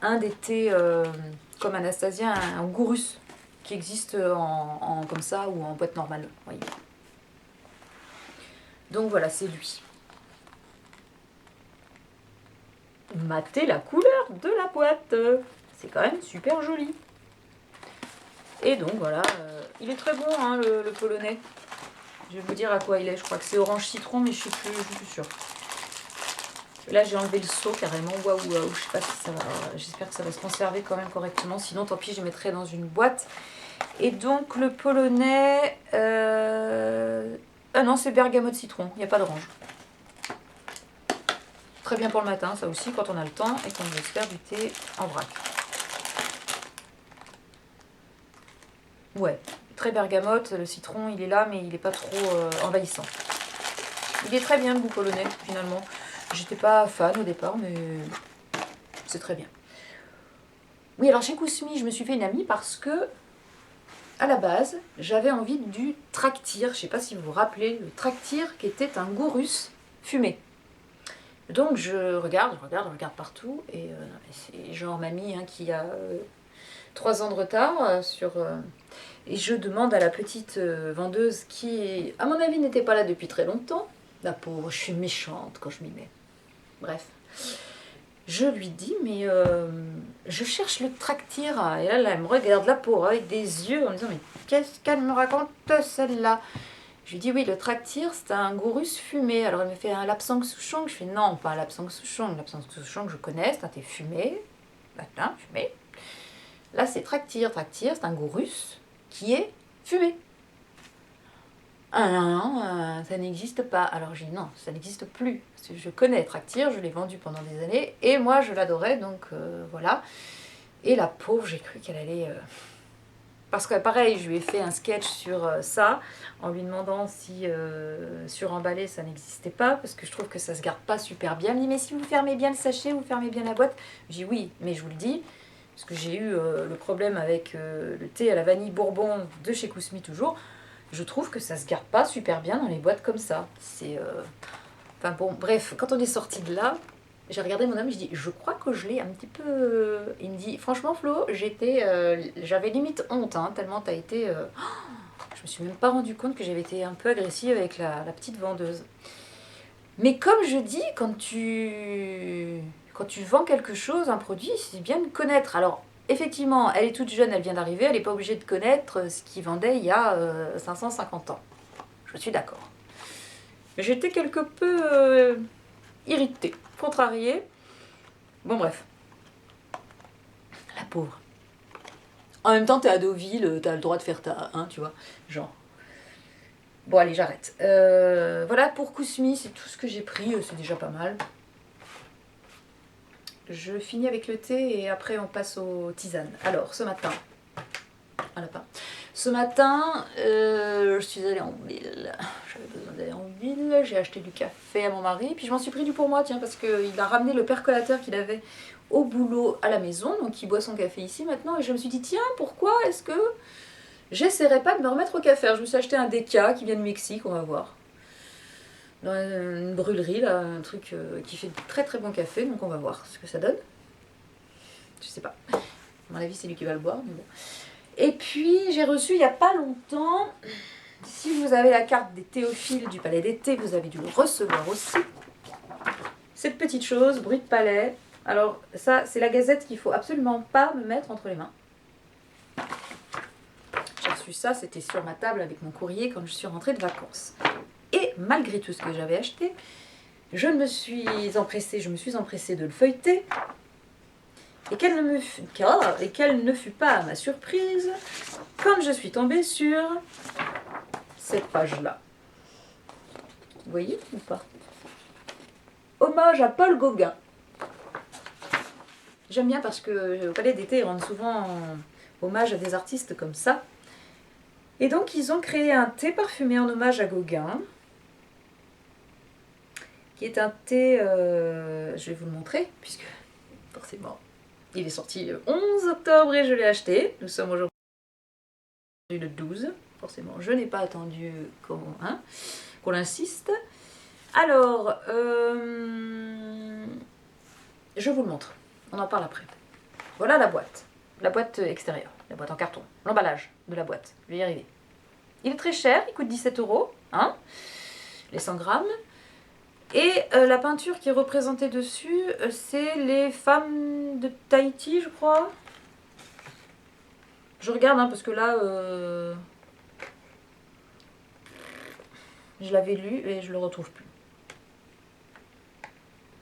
un des thés comme Anastasia, un goût russe, qui existe comme ça ou en boîte normale. Voyez. Donc voilà, c'est lui. Matez la couleur de la boîte. C'est quand même super joli. Et donc voilà, il est très bon hein, le polonais. Je vais vous dire à quoi il est. Je crois que c'est orange citron, mais je suis plus sûre. Là j'ai enlevé le seau carrément. Waouh, waouh. Je sais pas si ça va. J'espère que ça va se conserver quand même correctement. Sinon tant pis, je mettrai dans une boîte. Et donc le polonais. Ah non, c'est bergamote citron. Il n'y a pas d'orange. Très bien pour le matin, ça aussi, quand on a le temps et qu'on veut se faire du thé en vrac. Ouais, très bergamote, le citron il est là, mais il n'est pas trop envahissant. Il est très bien le goût polonais, finalement. J'étais pas fan au départ, mais c'est très bien. Oui, alors chez Kousmi, je me suis fait une amie parce que, à la base, j'avais envie du Traktir. Je sais pas si vous vous rappelez, le Traktir qui était un goût russe fumé. Donc je regarde partout, et c'est genre mamie hein, qui a 3 ans de retard et je demande à la petite vendeuse qui, à mon avis, n'était pas là depuis très longtemps. La pauvre, je suis méchante quand je m'y mets. Bref. Je lui dis, mais je cherche le Traktir. Et là, elle me regarde la pauvre avec des yeux en me disant, mais qu'est-ce qu'elle me raconte celle-là? Je lui dis, oui, le Traktir, c'est un goût russe fumé. Alors elle me fait un lapsang souchong. Je fais, non, pas un lapsang souchong. Lapsang souchong, je connais, c'est un thé fumé. Matin, fumé. Là, c'est Traktir. Traktir, c'est un goût russe qui est fumé. Ah non, ça n'existe pas. Alors j'ai dit, non, ça n'existe plus. Parce que je connais Traktir, je l'ai vendu pendant des années. Et moi, je l'adorais, donc voilà. Et la pauvre, j'ai cru qu'elle allait... Parce que pareil, je lui ai fait un sketch sur ça, en lui demandant si suremballé ça n'existait pas, parce que je trouve que ça se garde pas super bien. Elle me dit, mais si vous fermez bien le sachet, vous fermez bien la boîte. Je dis oui, mais je vous le dis, parce que j'ai eu le problème avec le thé à la vanille bourbon de chez Kousmi toujours. Je trouve que ça se garde pas super bien dans les boîtes comme ça. C'est... Enfin bon, bref, quand on est sorti de là... J'ai regardé mon homme, je dis, je crois que je l'ai un petit peu... Il me dit, franchement Flo, j'avais limite honte, hein, tellement t'as été... Je me suis même pas rendu compte que j'avais été un peu agressive avec la petite vendeuse. Mais comme je dis, quand tu vends quelque chose, un produit, c'est bien de connaître. Alors, effectivement, elle est toute jeune, elle vient d'arriver, elle n'est pas obligée de connaître ce qu'ils vendaient il y a 550 ans. Je suis d'accord. Mais j'étais quelque peu irritée, contrariée. Bon, bref. La pauvre. En même temps, t'es à Deauville, t'as le droit de faire hein, tu vois, genre. Bon, allez, j'arrête. Voilà, pour Kousmi, c'est tout ce que j'ai pris, c'est déjà pas mal. Je finis avec le thé et après on passe aux tisanes. Alors, ce matin, un lapin. Ce matin, je suis allée en ville. J'avais besoin d'aller en ville. J'ai acheté du café à mon mari. Puis je m'en suis pris du pour moi, tiens, parce qu'il a ramené le percolateur qu'il avait au boulot à la maison. Donc il boit son café ici maintenant. Et je me suis dit, tiens, pourquoi est-ce que j'essaierai pas de me remettre au café? Je me suis acheté un Deca qui vient du Mexique, on va voir. Dans une brûlerie, là, un truc qui fait de très très bon café. Donc on va voir ce que ça donne. Je sais pas. À mon avis, c'est lui qui va le boire, mais bon. Et puis, j'ai reçu il n'y a pas longtemps, si vous avez la carte des théophiles du Palais d'été, vous avez dû le recevoir aussi. Cette petite chose, bruit de palais. Alors, ça, c'est la gazette qu'il ne faut absolument pas me mettre entre les mains. J'ai reçu reçu ça, c'était sur ma table avec mon courrier quand je suis rentrée de vacances. Et malgré tout ce que j'avais acheté, je me suis empressée de le feuilleter. Et quelle ne fut pas ma surprise quand je suis tombée sur cette page-là. Vous voyez ou pas? Hommage à Paul Gauguin. J'aime bien parce que au Palais d'été, ils rendent souvent hommage à des artistes comme ça. Et donc, ils ont créé un thé parfumé en hommage à Gauguin, qui est un thé, je vais vous le montrer, puisque forcément, il est sorti le 11 octobre et je l'ai acheté. Nous sommes aujourd'hui le 12, forcément, je n'ai pas attendu qu'on insiste. Alors, je vous le montre, on en parle après. Voilà la boîte extérieure, la boîte en carton, l'emballage de la boîte, je vais y arriver. Il est très cher, il coûte 17 €, hein, les 100 grammes. Et la peinture qui est représentée dessus, c'est les femmes de Tahiti, je crois. Je regarde, hein, parce que là, je l'avais lu et je le retrouve plus.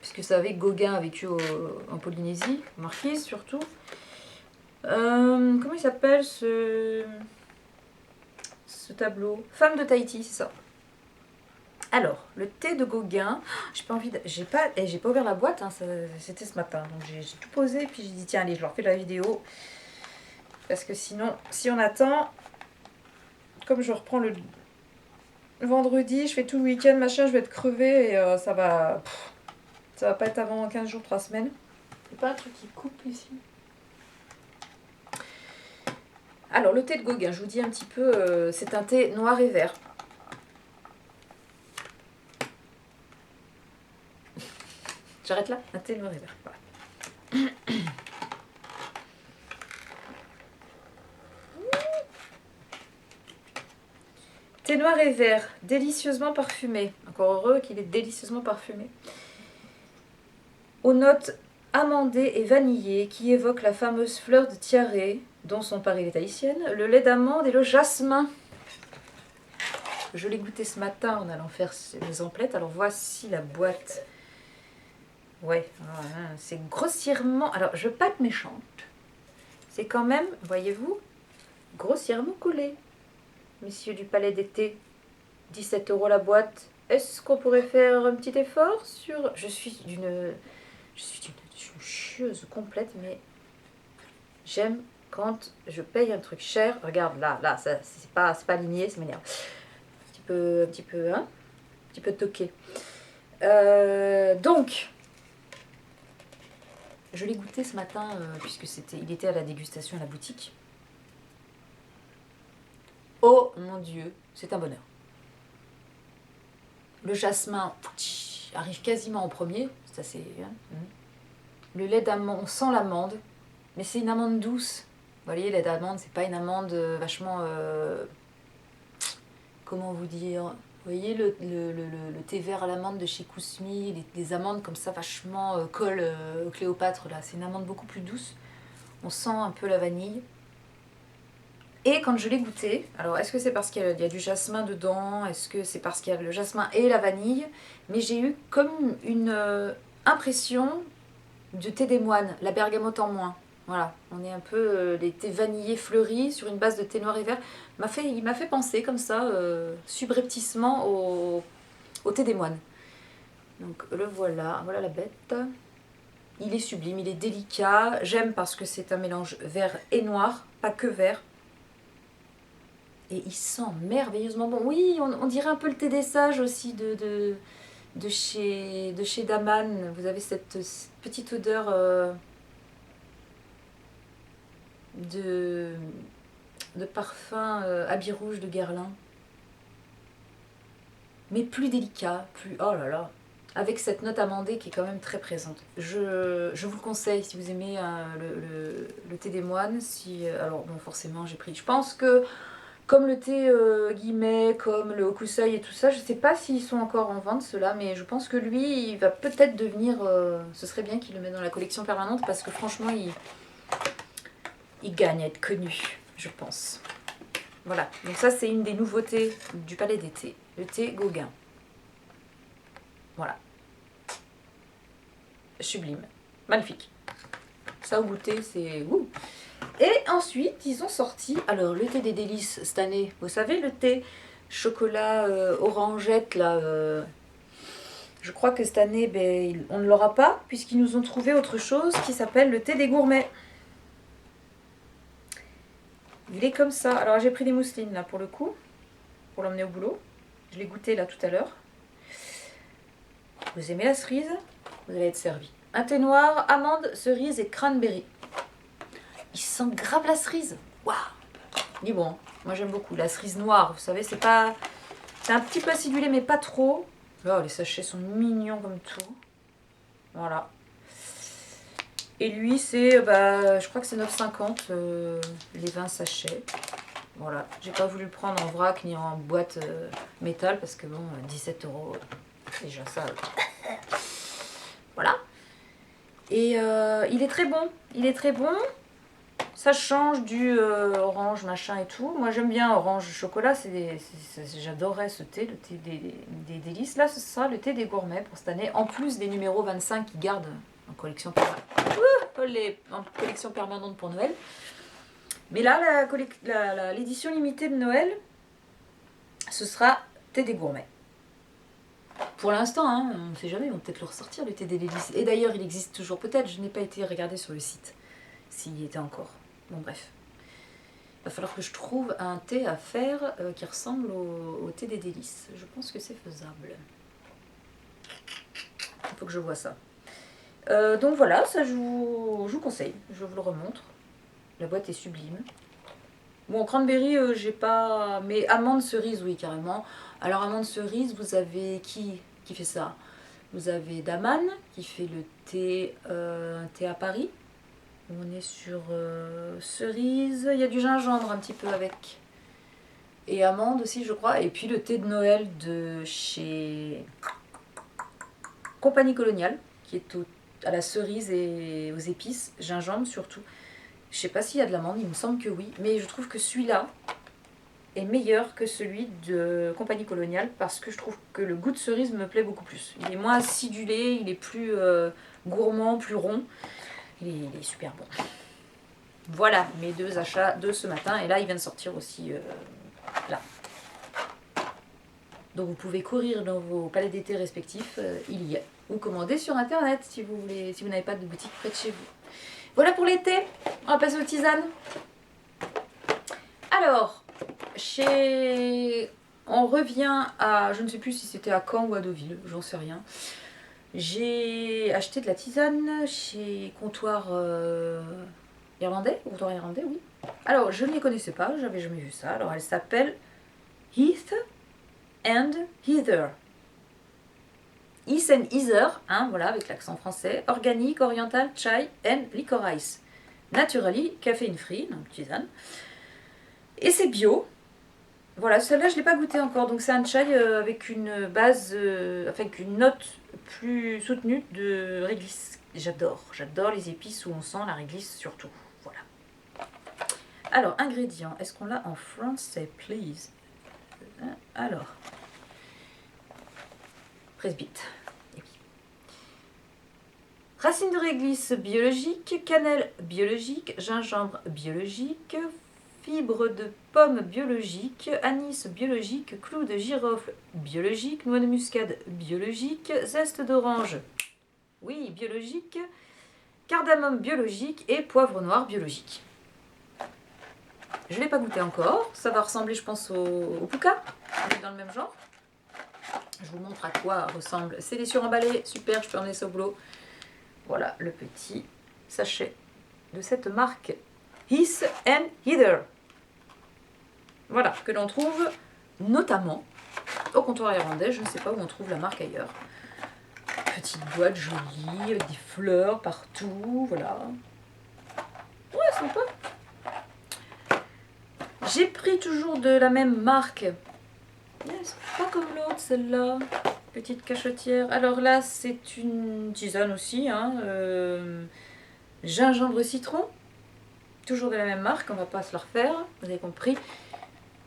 Puisque ça avait Gauguin a vécu en Polynésie, Marquise surtout. Comment il s'appelle ce tableau? Femme de Tahiti, c'est ça. Alors, le thé de Gauguin, j'ai pas ouvert la boîte, hein, c'était ce matin, donc j'ai tout posé, et puis j'ai dit tiens allez, je leur fais la vidéo, parce que sinon, si on attend, comme je reprends le vendredi, je fais tout le week-end, machin, je vais être crevée, et ça va pas être avant 15 jours, 3 semaines. C'est pas un truc qui coupe ici. Alors, le thé de Gauguin, je vous dis un petit peu, c'est un thé noir et vert. J'arrête là, un thé noir et vert. Voilà. Thé noir et vert, délicieusement parfumé. Encore heureux qu'il est délicieusement parfumé. Aux notes amandées et vanillées qui évoquent la fameuse fleur de tiare, dont sont parées les tahitiennes, le lait d'amande et le jasmin. Je l'ai goûté ce matin en allant faire les emplettes. Alors voici la boîte. Ouais, c'est grossièrement... Alors, je veux pas être méchante. C'est quand même, voyez-vous, grossièrement collé. Messieurs du Palais d'été, 17 € la boîte. Est-ce qu'on pourrait faire un petit effort sur... Je suis d'une chieuse complète, mais j'aime quand je paye un truc cher. Regarde, là, ça, c'est pas aligné, ça m'énerve. Un petit peu toqué. Donc... Je l'ai goûté ce matin, puisque il était à la dégustation à la boutique. Oh mon Dieu, c'est un bonheur. Le jasmin arrive quasiment en premier. Ça, c'est, le lait d'amande, on sent l'amande, mais c'est une amande douce. Vous voyez, le lait d'amande, c'est pas une amande vachement... comment vous dire? Vous voyez le thé vert à l'amande de chez Kousmi, les amandes comme ça vachement collent au Cléopâtre là. C'est une amande beaucoup plus douce. On sent un peu la vanille. Et quand je l'ai goûté, alors est-ce que c'est parce qu'il y a du jasmin dedans? Est-ce que c'est parce qu'il y a le jasmin et la vanille? Mais j'ai eu comme une impression de thé des moines, la bergamote en moins. Voilà, on est un peu les thés vanillés fleuris sur une base de thé noir et vert. Il m'a fait penser comme ça, subrepticement au thé des moines. Donc le voilà, voilà la bête. Il est sublime, il est délicat. J'aime parce que c'est un mélange vert et noir, pas que vert. Et il sent merveilleusement bon. Oui, on dirait un peu le thé des sages aussi de chez Daman. Vous avez cette petite odeur... de parfum habit rouge de Guerlain, mais plus délicat, oh là là, avec cette note amandée qui est quand même très présente. Je vous le conseille si vous aimez le thé des moines. Alors bon, forcément j'ai pris, je pense que comme le thé guillemets, comme le hokusai et tout ça, je sais pas s'ils sont encore en vente ceux-là, mais je pense que lui il va peut-être devenir, ce serait bien qu'il le mette dans la collection permanente, parce que franchement il gagne à être connu, je pense. Voilà, donc ça c'est une des nouveautés du palais d'été, le thé Gauguin. Voilà. Sublime, magnifique. Ça au goûter, c'est... ouh. Et ensuite, ils ont sorti, alors le thé des délices cette année, vous savez, le thé chocolat orangette, là, je crois que cette année, ben, on ne l'aura pas, puisqu'ils nous ont trouvé autre chose qui s'appelle le thé des gourmets. Il est comme ça. Alors j'ai pris des mousselines, là, pour le coup, pour l'emmener au boulot. Je l'ai goûté, là, tout à l'heure. Vous aimez la cerise? Vous allez être servi. Un thé noir, amande, cerise et cranberry. Il sent grave la cerise. Waouh! Il est bon. Moi j'aime beaucoup la cerise noire. Vous savez, c'est pas... C'est un petit peu acidulé, mais pas trop. Oh, les sachets sont mignons comme tout. Voilà. Et lui, c'est... Bah, je crois que c'est 9,50 les 20 sachets. Voilà. J'ai pas voulu le prendre en vrac ni en boîte métal parce que bon, 17 €. Déjà ça. Voilà. Et il est très bon. Il est très bon. Ça change du orange machin et tout. Moi j'aime bien orange chocolat. J'adorais ce thé, le thé des délices. Là ce sera le thé des gourmets pour cette année. En plus des numéros 25 qui gardent en collection permanente pour Noël. Mais là l'édition limitée de Noël, ce sera thé des gourmets. Pour l'instant, hein, on ne sait jamais, ils vont peut-être le ressortir le thé des délices. Et d'ailleurs il existe toujours peut-être. Je n'ai pas été regarder sur le site s'il y était encore. Bon bref, il va falloir que je trouve un thé à faire qui ressemble au thé des délices. Je pense que c'est faisable. Il faut que je vois ça. Donc voilà, ça je vous conseille, je vous le remontre. La boîte est sublime. Bon, cranberry, j'ai pas... Mais amande cerise, oui, carrément. Alors amande cerise, vous avez qui fait ça? Vous avez Daman qui fait le thé, thé à Paris. On est sur cerise, il y a du gingembre un petit peu avec. Et amande aussi, je crois. Et puis le thé de Noël de chez Compagnie Coloniale, qui est à la cerise et aux épices, gingembre surtout. Je sais pas s'il y a de l'amande, il me semble que oui. Mais je trouve que celui-là est meilleur que celui de Compagnie Coloniale parce que je trouve que le goût de cerise me plaît beaucoup plus. Il est moins acidulé, il est plus gourmand, plus rond. Il est super bon. Voilà mes deux achats de ce matin. Et là, il vient de sortir aussi là. Donc vous pouvez courir dans vos palais d'été respectifs. Il y a. Ou commander sur internet si vous voulez, si vous n'avez pas de boutique près de chez vous. Voilà pour l'été. On va passer aux tisanes. Alors, on revient à... Je ne sais plus si c'était à Caen ou à Deauville. J'en sais rien. J'ai acheté de la tisane chez Comptoir... irlandais, comptoir irlandais, oui. Alors, je ne les connaissais pas, j'avais jamais vu ça. Alors, elle s'appelle Heath and Heather. Heath and Heather, hein, voilà, avec l'accent français. Organique, oriental, chai and licorice. Naturally, caféine free, donc tisane. Et c'est bio. Voilà, celle-là, je ne l'ai pas goûtée encore. Donc, c'est un chai avec une base, avec une note plus soutenue de réglisse. J'adore les épices où on sent la réglisse surtout. Voilà. Alors, ingrédients. Est-ce qu'on l'a en français, please? Alors, presbyte. Racine de réglisse biologique, cannelle biologique, gingembre biologique, fibre de pomme biologique, anis biologique, clou de girofle biologique, noix de muscade biologique, zeste d'orange, oui, biologique, cardamome biologique et poivre noir biologique. Je ne l'ai pas goûté encore. Ça va ressembler, je pense, au puka. On est dans le même genre. Je vous montre à quoi ressemble. C'est des suremballés. Super, je peux emmener ça au boulot. Voilà le petit sachet de cette marque Heath and Heather. Voilà, que l'on trouve notamment au comptoir irlandais. Je ne sais pas où on trouve la marque ailleurs. Petite boîte jolie avec des fleurs partout. Voilà. Ouais, sympa. J'ai pris toujours de la même marque. Yes, pas comme l'autre, celle-là. Petite cachetière. Alors là, c'est une tisane aussi. Hein, gingembre citron. Toujours de la même marque, on va pas se la refaire. Vous avez compris.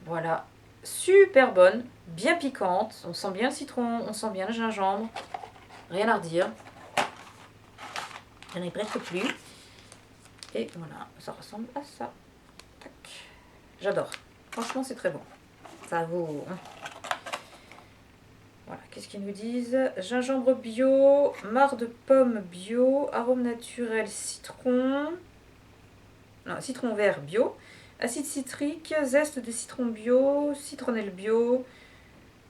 Voilà, super bonne, bien piquante. On sent bien le citron, on sent bien le gingembre. Rien à redire. Il n'y en a presque plus. Et voilà, ça ressemble à ça. Tac. J'adore. Franchement, c'est très bon. Ça vaut... Voilà, qu'est-ce qu'ils nous disent? Gingembre bio, marc de pomme bio, arôme naturel citron... Non, citron vert bio, acide citrique, zeste de citron bio, citronnelle bio,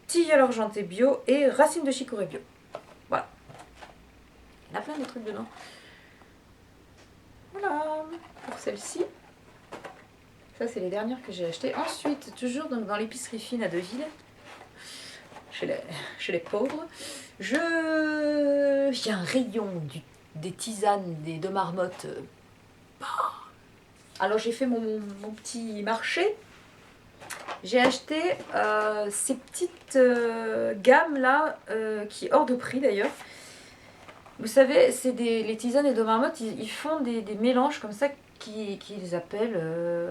tilleul argenté bio et racines de chicorée bio. Voilà. Il y en a plein de trucs dedans. Voilà, pour celle-ci. Ça, c'est les dernières que j'ai achetées. Ensuite, toujours donc, dans l'épicerie fine à Deauville, chez les pauvres, il y a un rayon des tisanes des deux marmottes. Alors, j'ai fait mon petit marché. J'ai acheté ces petites gammes là, qui est hors de prix d'ailleurs. Vous savez, c'est les tisanes et deux marmottes, ils font des mélanges comme ça qu'ils appellent.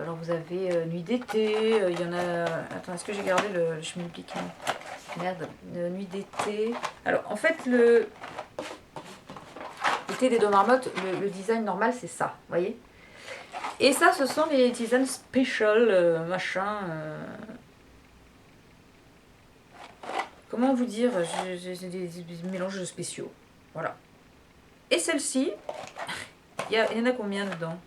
Alors vous avez nuit d'été, il y en a. Attends, est-ce que j'ai gardé le schmilblick? Merde, nuit d'été. Alors en fait, le thé des deux marmottes, le design normal c'est ça, vous voyez. Et ça, ce sont les tisanes special, machin. Comment vous dire? J'ai des mélanges spéciaux. Voilà. Et celle-ci, il y en a combien dedans?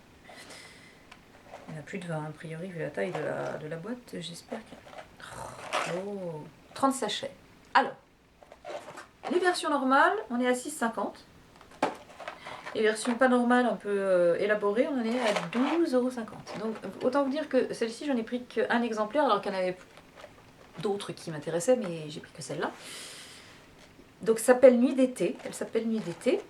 Il y en a plus de 20, a priori, vu la taille de la boîte. J'espère que... Oh, 30 sachets. Alors, les versions normales, on est à 6,50 €. Les versions pas normales, un peu élaborées, on en est à 12,50 €. Donc, autant vous dire que celle-ci, j'en ai pris qu'un exemplaire, alors qu'il y en avait d'autres qui m'intéressaient, mais j'ai pris que celle-là. Donc, ça s'appelle Nuit d'été. Elle s'appelle Nuit d'été.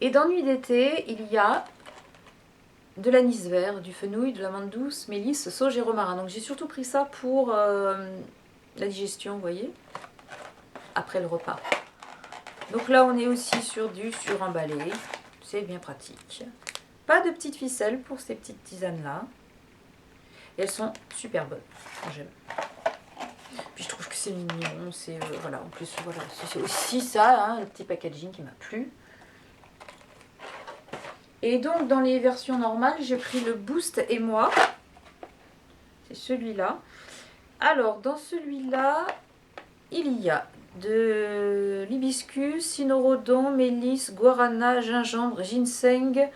Et dans Nuit d'été, il y a de l'anis vert, du fenouil, de l'amande douce, mélisse, sauge et romarin. Donc j'ai surtout pris ça pour la digestion, vous voyez, après le repas. Donc là, on est aussi sur du suremballé. C'est bien pratique. Pas de petites ficelles pour ces petites tisanes-là. Et elles sont super bonnes. J'aime. Puis je trouve que c'est mignon. C'est voilà, en plus, voilà, c'est aussi ça, hein, le petit packaging qui m'a plu. Et donc, dans les versions normales, j'ai pris le Boost et moi. C'est celui-là. Alors, dans celui-là, il y a de l'hibiscus, cynorrhodon, mélisse, guarana, gingembre, ginseng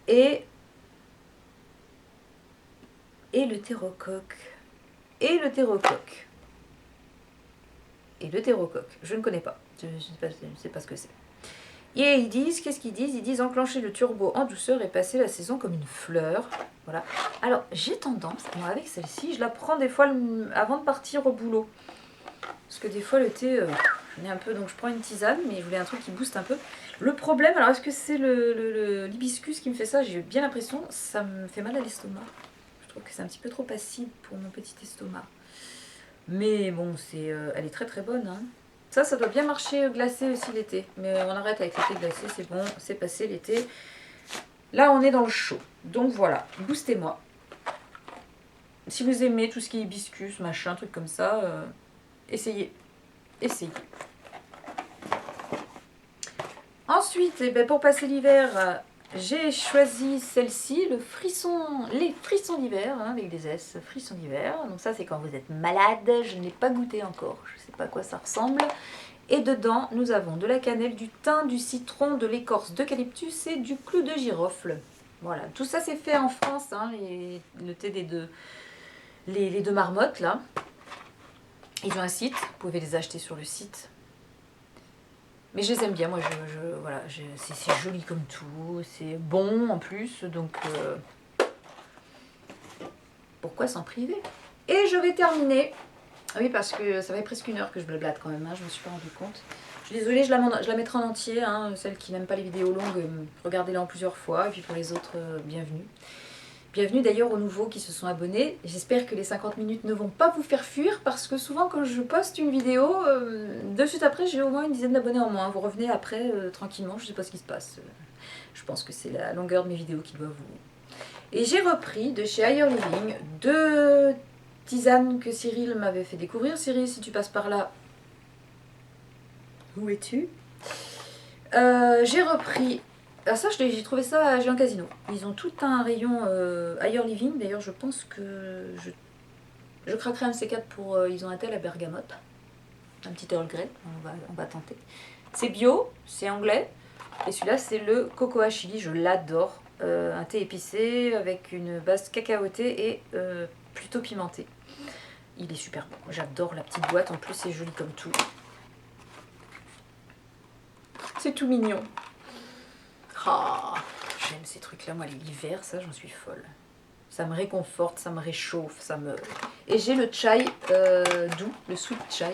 et le terrocoque. Et le terrocoque. Et le terrocoque. Je ne connais pas. Je ne sais pas ce que c'est. Et ils disent, qu'est-ce qu'ils disent? Ils disent enclencher le turbo en douceur et passer la saison comme une fleur. Voilà. Alors, j'ai tendance, moi avec celle-ci, je la prends des fois avant de partir au boulot. Parce que des fois, le thé, j'en ai un peu, donc je prends une tisane, mais je voulais un truc qui booste un peu. Le problème, alors est-ce que c'est l'hibiscus qui me fait ça? J'ai bien l'impression, ça me fait mal à l'estomac. Je trouve que c'est un petit peu trop acide pour mon petit estomac. Mais bon, elle est très très bonne, hein. Ça doit bien marcher glacé aussi l'été. Mais on arrête avec l'été glacé, c'est bon, c'est passé l'été. Là, on est dans le chaud. Donc voilà, boostez-moi. Si vous aimez tout ce qui est hibiscus, machin, truc comme ça, essayez. Essayez. Ensuite, eh ben, pour passer l'hiver, j'ai choisi celle-ci, les frissons d'hiver, hein, avec des S, frissons d'hiver. Donc ça, c'est quand vous êtes malade. Je n'ai pas goûté encore. Je ne sais pas à quoi ça ressemble. Et dedans, nous avons de la cannelle, du thym, du citron, de l'écorce d'eucalyptus et du clou de girofle. Voilà, tout ça c'est fait en France, hein, le thé les deux marmottes là. Ils ont un site, vous pouvez les acheter sur le site. Mais je les aime bien, moi voilà, c'est joli comme tout, c'est bon en plus, donc pourquoi s'en priver? Et je vais terminer, oui parce que ça fait presque 1 heure que je blablate quand même, hein, je me suis pas rendu compte. Je suis désolée, je la mettrai en entier, hein, celles qui n'aiment pas les vidéos longues, regardez-la en plusieurs fois, et puis pour les autres, bienvenue. Bienvenue d'ailleurs aux nouveaux qui se sont abonnés. J'espère que les 50 minutes ne vont pas vous faire fuir parce que souvent quand je poste une vidéo, de suite après j'ai au moins une dizaine d'abonnés en moins. Vous revenez après tranquillement, je ne sais pas ce qui se passe. Je pense que c'est la longueur de mes vidéos qui doit vous... Et j'ai repris de chez Higher Living 2 tisanes que Cyril m'avait fait découvrir. Cyril, si tu passes par là, où es-tu? J'ai repris... Ah ça, j'ai trouvé ça à Géant Casino. Ils ont tout un rayon Higher Living. D'ailleurs, je pense que je craquerai un de ces 4 pour... ils ont un thé à la bergamote. Un petit Earl Grey, on va tenter. C'est bio, c'est anglais. Et celui-là, c'est le cocoa chili, je l'adore. Un thé épicé avec une base cacaotée et plutôt pimenté. Il est super bon. J'adore la petite boîte. En plus, c'est joli comme tout. C'est tout mignon. Oh, j'aime ces trucs-là. Moi, l'hiver, ça, j'en suis folle. Ça me réconforte, ça me réchauffe, ça me... Et j'ai le chai doux, le sweet chai.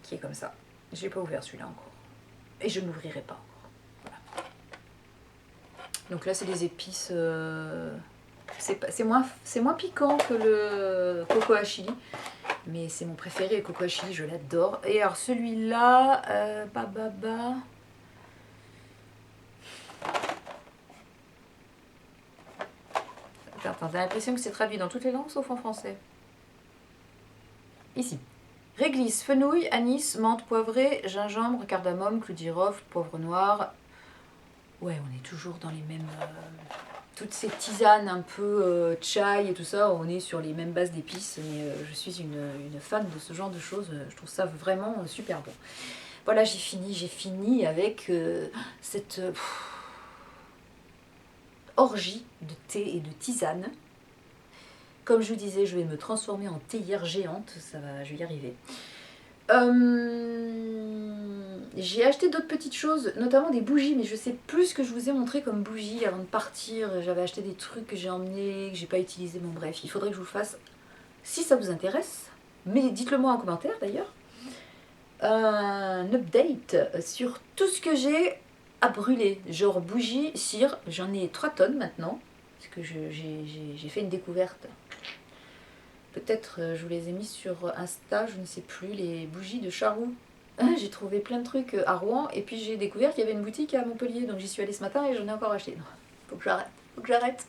Qui est comme ça. Je n'ai pas ouvert celui-là encore. Et je n'ouvrirai pas encore. Voilà. Donc là, c'est des épices... c'est moins piquant que le cocoa chili. Mais c'est mon préféré, le cocoa chili, je l'adore. Et alors celui-là... Attends, t'as l'impression que c'est traduit dans toutes les langues sauf en français. Ici. Réglisse, fenouil, anis, menthe poivrée, gingembre, cardamome, clou de girofle, poivre noir. Ouais, on est toujours dans les mêmes... toutes ces tisanes un peu chai et tout ça, on est sur les mêmes bases d'épices. Mais je suis une fan de ce genre de choses. Je trouve ça vraiment super bon. Voilà, j'ai fini avec cette orgie de thé et de tisane. Comme je vous disais, je vais me transformer en théière géante, ça va, je vais y arriver. J'ai acheté d'autres petites choses, notamment des bougies, mais je sais plus ce que je vous ai montré comme bougies avant de partir. J'avais acheté des trucs que j'ai emmenés, que j'ai pas utilisés, bon bref, il faudrait que je vous le fasse si ça vous intéresse. Mais dites-le moi en commentaire d'ailleurs. Un update sur tout ce que j'ai à brûler, genre bougies, cire, j'en ai 3 tonnes maintenant, parce que j'ai fait une découverte. Peut-être je vous les ai mis sur Insta, je ne sais plus, les bougies de Charroux. J'ai trouvé plein de trucs à Rouen et puis j'ai découvert qu'il y avait une boutique à Montpellier, donc j'y suis allée ce matin et j'en ai encore acheté. Non, faut que j'arrête.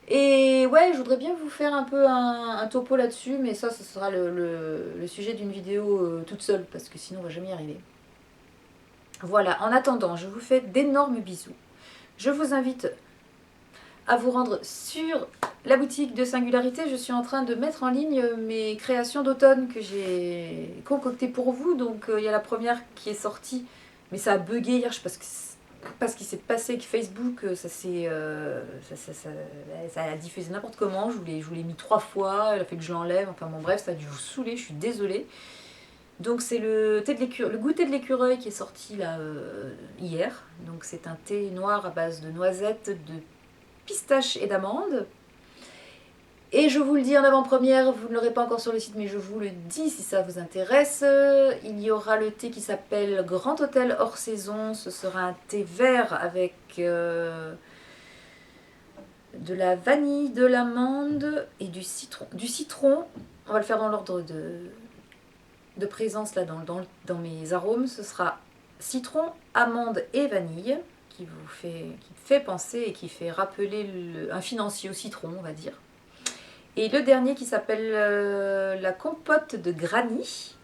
Et ouais, je voudrais bien vous faire un peu un topo là-dessus, mais ça sera le sujet d'une vidéo toute seule, parce que sinon on va jamais y arriver. Voilà, en attendant, je vous fais d'énormes bisous. Je vous invite à vous rendre sur la boutique de Singularité. Je suis en train de mettre en ligne mes créations d'automne que j'ai concoctées pour vous. Donc il y a la première qui est sortie, mais ça a bugué hier, je sais pas ce qui s'est passé avec Facebook, ça a diffusé n'importe comment, je vous l'ai mis 3 fois, elle a fait que je l'enlève, enfin bon bref, ça a dû vous saouler, je suis désolée. Donc c'est le goûter de l'écureuil qui est sorti là hier. Donc c'est un thé noir à base de noisettes, de pistache et d'amande. Et je vous le dis en avant-première, vous ne l'aurez pas encore sur le site, mais je vous le dis si ça vous intéresse. Il y aura le thé qui s'appelle Grand Hôtel hors saison. Ce sera un thé vert avec de la vanille, de l'amande et du citron. On va le faire dans l'ordre de présence là dans mes arômes. Ce sera citron, amande et vanille qui fait penser et qui fait rappeler un financier au citron, on va dire. Et le dernier qui s'appelle la compote de granit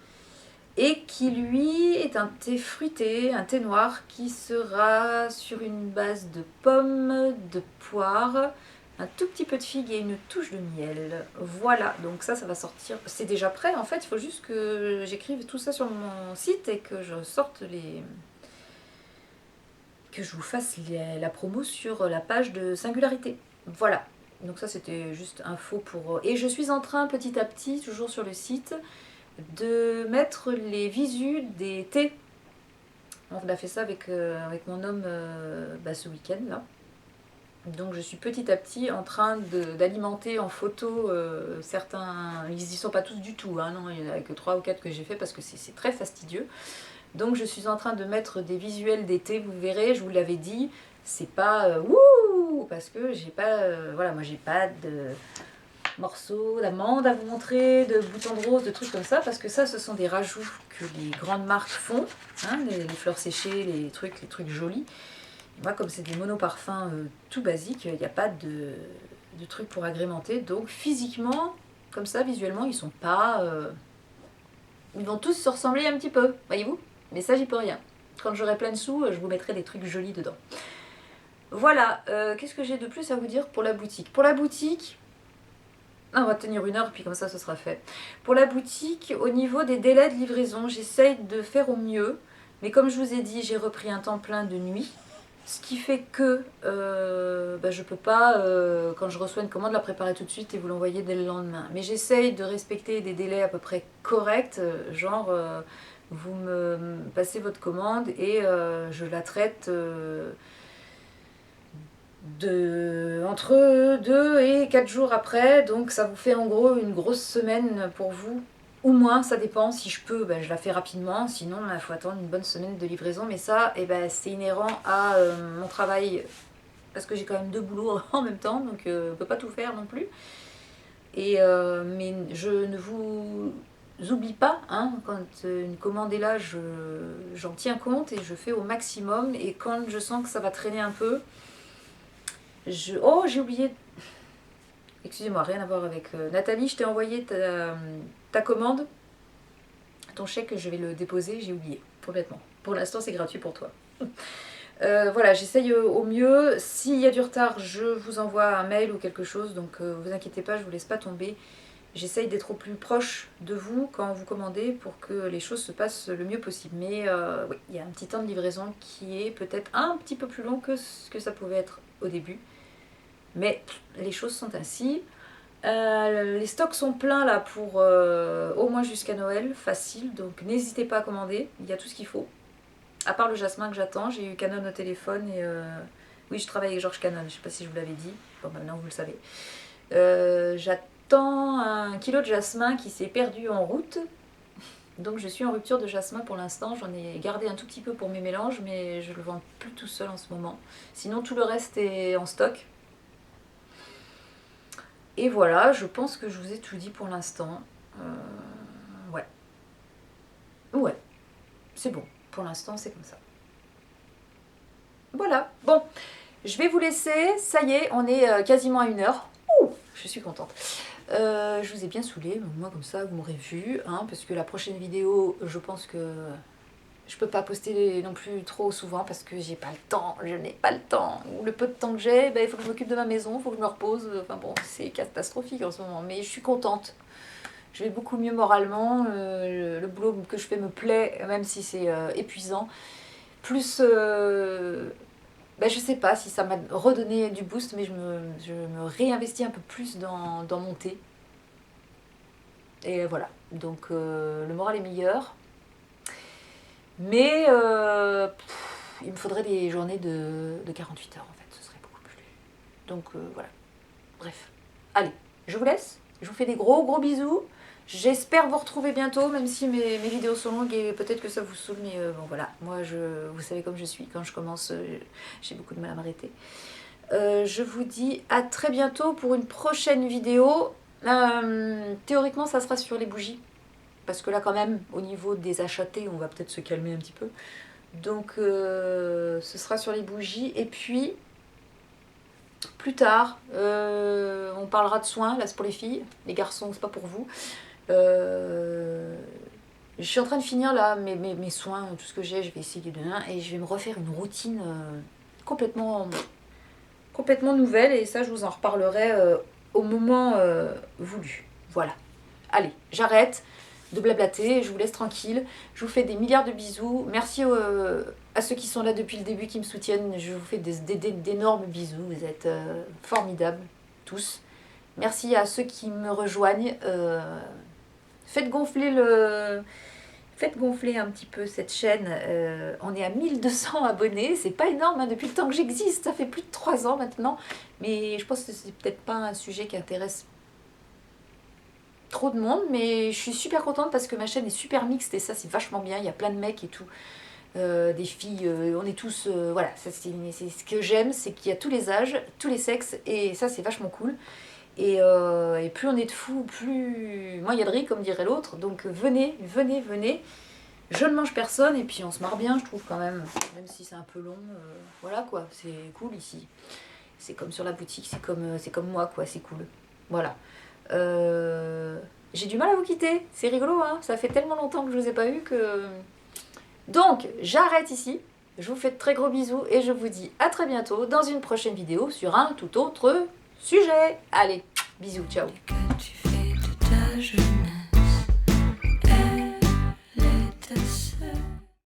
et qui lui est un thé fruité, un thé noir qui sera sur une base de pommes, de poire, un tout petit peu de figue et une touche de miel. Voilà, donc ça va sortir. C'est déjà prêt en fait, il faut juste que j'écrive tout ça sur mon site et que je sorte que je vous fasse la promo sur la page de Singularité. Voilà. Donc ça c'était juste info pour... Et je suis en train petit à petit, toujours sur le site, de mettre les visus des thés. On a fait ça avec mon homme ce week-end là. Donc je suis petit à petit en train d'alimenter en photo certains... Ils n'y sont pas tous du tout, hein, non, il n'y en a que 3 ou 4 que j'ai fait parce que c'est très fastidieux. Donc je suis en train de mettre des visuels des thés, vous verrez, je vous l'avais dit, c'est pas wouh, parce que j'ai pas, voilà, moi j'ai pas de morceaux d'amande à vous montrer, de boutons de rose, de trucs comme ça, parce que ça ce sont des rajouts que les grandes marques font, hein, les fleurs séchées, les trucs jolis. Moi, comme c'est des monoparfums tout basiques, il n'y a pas de trucs pour agrémenter. Donc physiquement, comme ça, visuellement, ils sont pas... ils vont tous se ressembler un petit peu, voyez-vous. Mais ça, j'y peux rien. Quand j'aurai plein de sous, je vous mettrai des trucs jolis dedans. Voilà, qu'est-ce que j'ai de plus à vous dire pour la boutique? Pour la boutique, on va tenir 1 heure, puis comme ça, ce sera fait. Pour la boutique, au niveau des délais de livraison, j'essaye de faire au mieux. Mais comme je vous ai dit, j'ai repris un temps plein de nuit. Ce qui fait que je peux pas, quand je reçois une commande, la préparer tout de suite et vous l'envoyer dès le lendemain. Mais j'essaye de respecter des délais à peu près corrects, genre vous me passez votre commande et je la traite entre 2 et 4 jours après. Donc ça vous fait en gros une grosse semaine pour vous. Ou moins, ça dépend. Si je peux, je la fais rapidement. Sinon, il faut attendre une bonne semaine de livraison. Mais ça, c'est inhérent à mon travail. Parce que j'ai quand même 2 boulots en même temps. Donc, je ne peux pas tout faire non plus. Mais je ne vous oublie pas. Hein, quand une commande est là, j'en tiens compte et je fais au maximum. Et quand je sens que ça va traîner un peu, oh, j'ai oublié... Excusez-moi, rien à voir avec... Nathalie, je t'ai envoyé ta commande. Ton chèque, je vais le déposer, j'ai oublié, complètement. Pour l'instant, c'est gratuit pour toi. Voilà, j'essaye au mieux. S'il y a du retard, je vous envoie un mail ou quelque chose. Donc, vous inquiétez pas, je vous laisse pas tomber. J'essaye d'être au plus proche de vous quand vous commandez pour que les choses se passent le mieux possible. Mais oui, il y a un petit temps de livraison qui est peut-être un petit peu plus long que ce que ça pouvait être au début. Mais les choses sont ainsi. Les stocks sont pleins là pour au moins jusqu'à Noël, facile. Donc n'hésitez pas à commander, il y a tout ce qu'il faut. À part le jasmin que j'attends, j'ai eu Canon au téléphone et oui, je travaille avec Georges Canon, je ne sais pas si je vous l'avais dit. Bon, maintenant vous le savez. J'attends 1 kilo de jasmin qui s'est perdu en route. Donc je suis en rupture de jasmin pour l'instant. J'en ai gardé un tout petit peu pour mes mélanges, mais je le vends plus tout seul en ce moment. Sinon tout le reste est en stock. Et voilà, je pense que je vous ai tout dit pour l'instant. Ouais. Ouais, c'est bon. Pour l'instant, c'est comme ça. Voilà. Bon, je vais vous laisser. Ça y est, on est quasiment à 1 heure. Ouh, je suis contente. Je vous ai bien saoulé. Moi, comme ça, vous m'aurez vu. Hein, parce que la prochaine vidéo, je pense que je peux pas poster non plus trop souvent parce que j'ai pas le temps. Je n'ai pas le temps. Le peu de temps que j'ai, il faut que je m'occupe de ma maison, il faut que je me repose. Enfin bon, c'est catastrophique en ce moment. Mais je suis contente. Je vais beaucoup mieux moralement. Le boulot que je fais me plaît, même si c'est épuisant. Plus, je sais pas si ça m'a redonné du boost, mais je me réinvestis un peu plus dans mon thé. Et voilà. Donc le moral est meilleur. Mais il me faudrait des journées de 48 heures en fait, ce serait beaucoup plus. Donc voilà. Bref. Allez, je vous laisse. Je vous fais des gros bisous. J'espère vous retrouver bientôt, même si mes vidéos sont longues et peut-être que ça vous saoule. Mais bon voilà, moi vous savez comme je suis. Quand je commence, j'ai beaucoup de mal à m'arrêter. Je vous dis à très bientôt pour une prochaine vidéo. Théoriquement, ça sera sur les bougies. Parce que là, quand même, au niveau des achatés, on va peut-être se calmer un petit peu. Donc, ce sera sur les bougies. Et puis, plus tard, on parlera de soins. Là, c'est pour les filles. Les garçons, c'est pas pour vous. Je suis en train de finir là mes soins, tout ce que j'ai. Je vais essayer de... Et je vais me refaire une routine complètement nouvelle. Et ça, je vous en reparlerai au moment voulu. Voilà. Allez, j'arrête de blablater, je vous laisse tranquille. Je vous fais des milliards de bisous. Merci à ceux qui sont là depuis le début, qui me soutiennent. Je vous fais d'énormes bisous. Vous êtes formidables, tous. Merci à ceux qui me rejoignent. Faites gonfler un petit peu cette chaîne. On est à 1200 abonnés. C'est pas énorme, hein, depuis le temps que j'existe. Ça fait plus de 3 ans maintenant. Mais je pense que c'est peut-être pas un sujet qui intéresse trop de monde, mais je suis super contente parce que ma chaîne est super mixte et ça c'est vachement bien, il y a plein de mecs et tout, des filles, on est tous, voilà, c'est ce que j'aime, c'est qu'il y a tous les âges, tous les sexes et ça c'est vachement cool. Et plus on est de fous, plus moins il y a de riz comme dirait l'autre, donc venez. Je ne mange personne et puis on se marre bien, je trouve quand même. Même si c'est un peu long, voilà quoi, c'est cool ici. C'est comme sur la boutique, c'est comme moi quoi, c'est cool. Voilà. J'ai du mal à vous quitter, c'est rigolo hein, ça fait tellement longtemps que je vous ai pas eu que... Donc, j'arrête ici. Je vous fais de très gros bisous et je vous dis à très bientôt dans une prochaine vidéo sur un tout autre sujet. Allez, bisous, ciao. que tu fais de ta jeunesse.